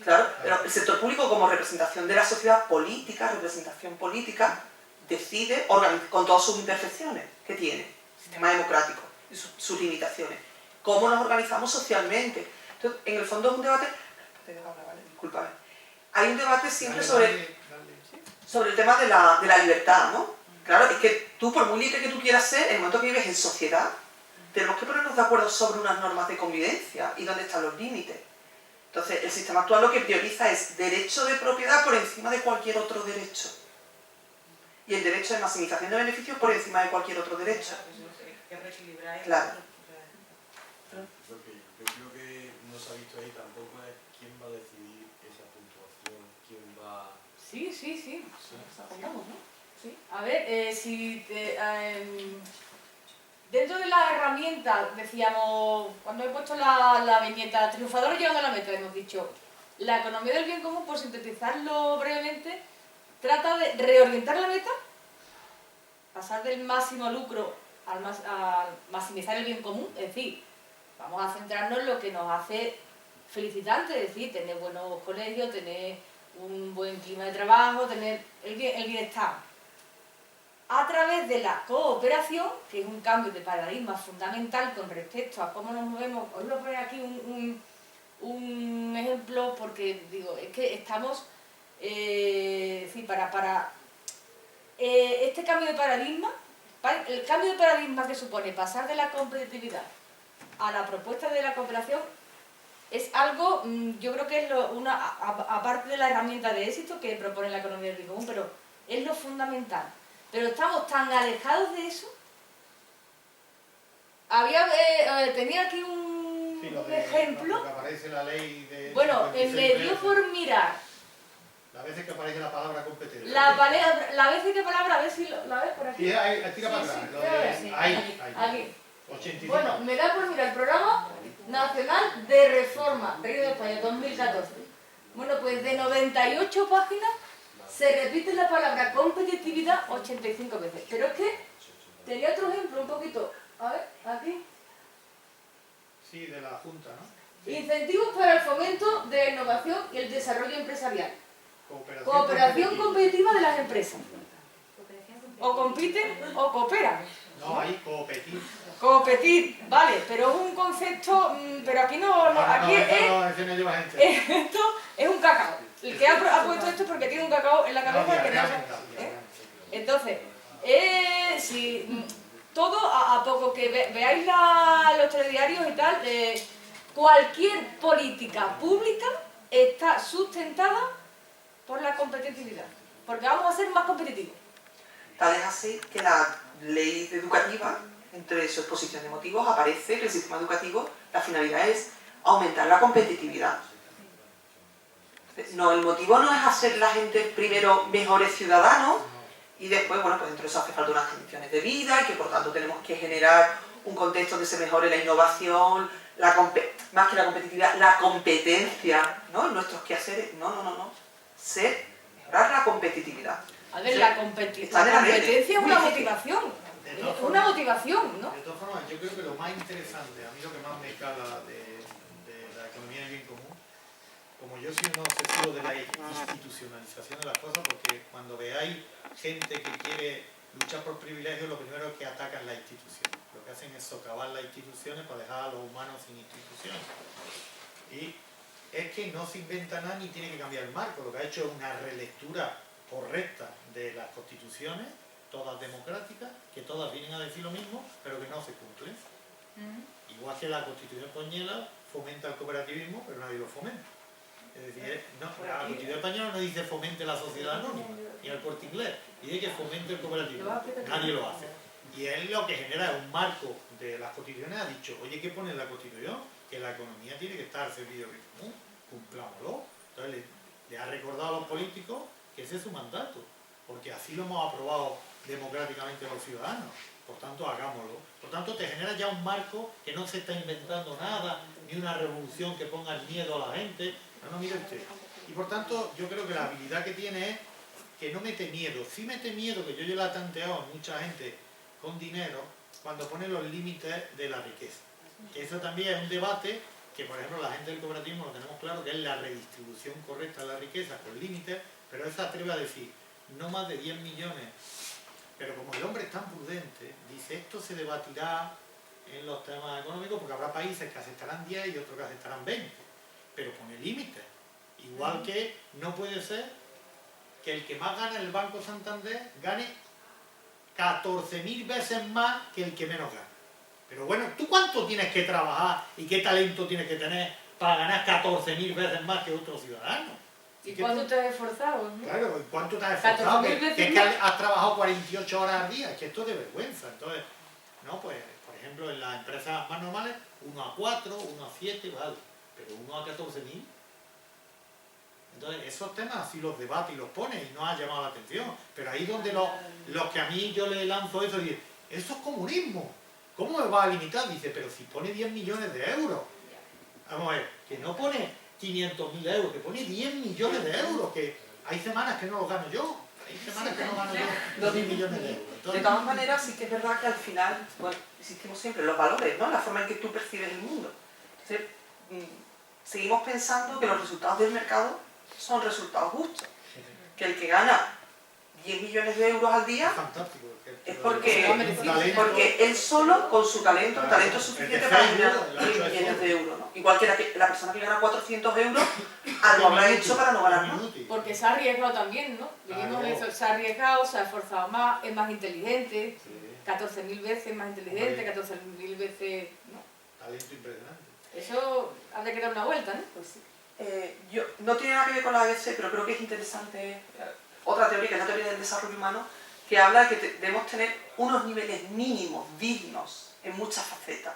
Claro, pero el sector público como representación de la sociedad política, representación política, decide, con todas sus imperfecciones que tiene, sistema democrático, y sus limitaciones. ¿Cómo nos organizamos socialmente? Entonces, en el fondo es un debate... Discúlpame. Hay un debate siempre sobre el tema de la libertad, ¿no? Claro, es que tú, por muy libre que tú quieras ser, en el momento que vives en sociedad, tenemos que ponernos de acuerdo sobre unas normas de convivencia y dónde están los límites. Entonces, el sistema actual lo que prioriza es derecho de propiedad por encima de cualquier otro derecho. Y el derecho de maximización de beneficios por encima de cualquier otro derecho. Claro. Yo creo que no se ha visto ahí tampoco es quién va a decidir esa puntuación, quién va... Sí. Apuntamos, ¿no? Sí. A ver, dentro de la herramienta, decíamos, cuando he puesto la viñeta, triunfadores llegando a la meta, hemos dicho, la economía del bien común, por sintetizarlo brevemente, trata de reorientar la meta, pasar del máximo lucro a maximizar el bien común, es decir, vamos a centrarnos en lo que nos hace felicitantes, es decir, tener buenos colegios, tener un buen clima de trabajo, tener el bienestar. A través de la cooperación, que es un cambio de paradigma fundamental con respecto a cómo nos movemos. Os voy a poner aquí un ejemplo porque digo, es que estamos, para este cambio de paradigma, el cambio de paradigma que supone pasar de la competitividad a la propuesta de la cooperación es algo, yo creo que es aparte de la herramienta de éxito que propone la economía del bien común, pero es lo fundamental. Pero estamos tan alejados de eso. Tenía aquí un ejemplo. Que aparece la ley de... Bueno, me dio por mirar. La vez que aparece la palabra competencia. La vez que palabra, a ver si la ves por aquí. Sí, tira para atrás. Ahí. Aquí. 85. Bueno, me da por mirar el Programa Nacional de Reforma, Reino de España, 2014. Bueno, pues de 98 páginas se repite la palabra competitividad 85 veces. Pero es que tenía otro ejemplo un poquito. A ver, aquí. Sí, de la Junta, ¿no? Sí. Incentivos para el fomento de la innovación y el desarrollo empresarial. Cooperación competitiva de las empresas. O compiten o cooperan. No, ahí competir. Competir, vale, pero es un concepto, pero aquí aquí esto es un cacao. El que ha puesto esto es porque tiene un cacao en la cabeza que no sabe. Entonces, si todo a poco que veáis los telediarios y tal, cualquier política pública está sustentada por la competitividad, porque vamos a ser más competitivos. Tal es así que la ley educativa, entre su exposición de motivos, aparece que el sistema educativo, la finalidad es aumentar la competitividad. No, el motivo no es hacer la gente primero mejores ciudadanos y después, bueno, pues dentro de eso hace falta unas condiciones de vida y que por tanto tenemos que generar un contexto donde se mejore la innovación, más que la competitividad, la competencia, ¿no? En nuestros quehaceres. No. Mejorar la competitividad. A ver, la competencia es una motivación. Es una motivación, ¿no? De todas formas, yo creo que lo más interesante, a mí lo que más me cala de la economía del bien común, como yo soy un obsesivo de la institucionalización de las cosas, porque cuando veáis gente que quiere luchar por privilegios, lo primero es que atacan la institución. Lo que hacen es socavar las instituciones para dejar a los humanos sin instituciones. Y es que no se inventa nada ni tiene que cambiar el marco. Lo que ha hecho es una relectura correcta de las constituciones, todas democráticas, que todas vienen a decir lo mismo, pero que no se cumplen. Igual que la Constitución española fomenta el cooperativismo, pero nadie lo fomenta. Es decir, la Constitución española no dice fomente la sociedad anónima, ni el Corte Inglés, dice que fomente el cooperativismo. Nadie lo hace. Y él lo que genera es un marco de las constituciones, ha dicho, oye, ¿qué pone en la Constitución? Que la economía tiene que estar al servicio del bien común, cumplámoslo. Entonces le ha recordado a los políticos que ese es su mandato, porque así lo hemos aprobado democráticamente los ciudadanos. Por tanto, hagámoslo. Por tanto, te genera ya un marco que no se está inventando nada, ni una revolución que ponga el miedo a la gente. No, mire usted. Y por tanto, yo creo que la habilidad que tiene es que no mete miedo. Sí mete miedo, que yo ya la he tanteado a mucha gente con dinero, cuando pone los límites de la riqueza. Que eso también es un debate que, por ejemplo, la gente del cooperativismo lo tenemos claro, que es la redistribución correcta de la riqueza con límites, pero él se atreve a decir, no más de 10 millones. Pero como el hombre es tan prudente, dice, esto se debatirá en los temas económicos, porque habrá países que aceptarán 10 y otros que aceptarán 20. Pero pone límites. Igual que no puede ser que el que más gana en el Banco Santander gane 14.000 veces más que el que menos gana. Pero bueno, ¿tú cuánto tienes que trabajar y qué talento tienes que tener para ganar 14.000 veces más que otro ciudadano? ¿Y cuánto te has esforzado? ¿No? Claro, ¿y cuánto te has esforzado? Que es que has trabajado 48 horas al día, es que esto es de vergüenza. Entonces, no, pues, por ejemplo, en las empresas más normales, 1 a 4, 1 a 7, vale, pero 1 a 14.000. Entonces, esos temas sí los debate y los pone y nos ha llamado la atención. Pero ahí donde los que a mí yo le lanzo eso, dicen, eso es comunismo. ¿Cómo me va a limitar? Dice, pero si pone 10 millones de euros. Vamos a ver, que no pone 500.000 euros, que pone 10 millones de euros, que hay semanas que no los gano yo. Hay semanas que no gano yo los 10 millones de euros. Entonces, de todas maneras, sí que es verdad que al final, bueno, insistimos siempre en los valores, ¿no? La forma en que tú percibes el mundo. Entonces, seguimos pensando que los resultados del mercado son resultados justos. Que el que gana 10 millones de euros al día, Fantástico. es porque él solo, con su talento, el talento es suficiente para generar 10 millones de euros, ¿no? Igual que la persona que gana 400 euros, algo habrá hecho para no ganar más. Porque se ha arriesgado también, ¿no? Vivimos en eso, se ha arriesgado, se ha esforzado más, es más inteligente, 14.000 veces más inteligente, 14.000 veces... ¿no? Talento impresionante. Eso habría que dar una vuelta, ¿no? Pues sí. No tiene nada que ver con la ABC, pero creo que es interesante otra teoría, que es la teoría del desarrollo humano, que habla de que debemos tener unos niveles mínimos, dignos, en muchas facetas.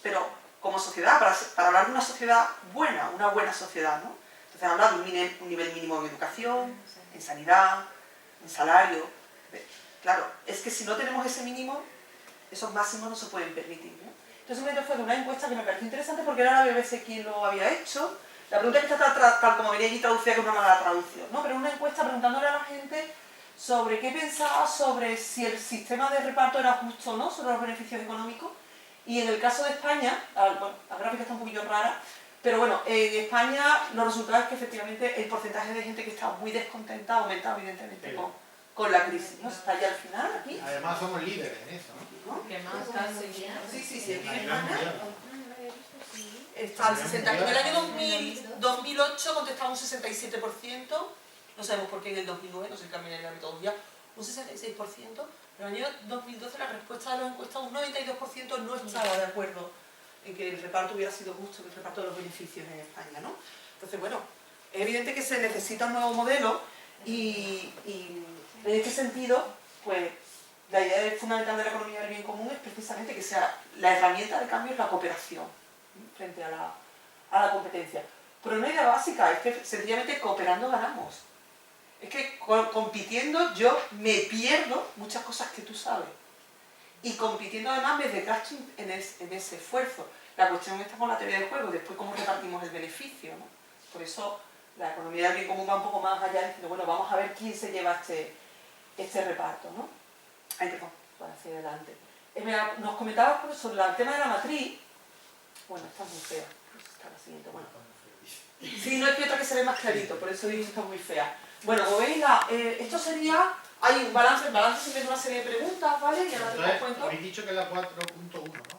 Pero como sociedad, para hablar de una sociedad buena, una buena sociedad, ¿no? Entonces habla de un nivel mínimo en educación, en sanidad, en salario. Claro, es que si no tenemos ese mínimo, esos máximos no se pueden permitir, ¿no? Entonces simplemente fue de una encuesta que me pareció interesante porque era la BBC quien lo había hecho. La pregunta es que está tal como venía allí traducida, que es una mala traducción, ¿no? Pero una encuesta preguntándole a la gente sobre qué pensaba sobre si el sistema de reparto era justo o no, sobre los beneficios económicos. Y en el caso de España, bueno, la gráfica está un poquillo rara, pero bueno, en España los resultados es que efectivamente el porcentaje de gente que está muy descontenta ha aumentado evidentemente con la crisis, ¿no? Está ya al final aquí. Además somos líderes en eso, ¿no? ¿Qué más está seguido? Sí, aquí en España está al 60%. En el año 2008 contestaba un 67%, no sabemos por qué en el 2009, no sé el cambio en la metodología, un 66%, pero en el año 2012 la respuesta de los encuestados, un 92% no estaba de acuerdo en que el reparto hubiera sido justo, que el reparto de los beneficios en España, ¿no? Entonces, bueno, es evidente que se necesita un nuevo modelo y en este sentido, pues la idea fundamental de la economía del bien común es precisamente que sea la herramienta de cambio es la cooperación frente a la competencia. Pero una idea básica es que sencillamente cooperando ganamos. Es que compitiendo yo me pierdo muchas cosas que tú sabes. Y compitiendo además me desgasto en ese esfuerzo. La cuestión está con la teoría del juego, después cómo repartimos el beneficio, ¿no? Por eso la economía del bien común va un poco más allá diciendo, bueno, vamos a ver quién se lleva este reparto, ¿no? Ay, perdón, para hacia adelante. Nos comentabas sobre el tema de la matriz. Bueno, está muy fea. Está la siguiente, bueno. Sí, no es que otra que se ve más clarito, por eso digo que está muy fea. Bueno, como veis, esto sería... Hay un balance, el balance siempre es una serie de preguntas, ¿vale? Y ahora te das cuenta. Habéis dicho que es la 4.1, ¿no?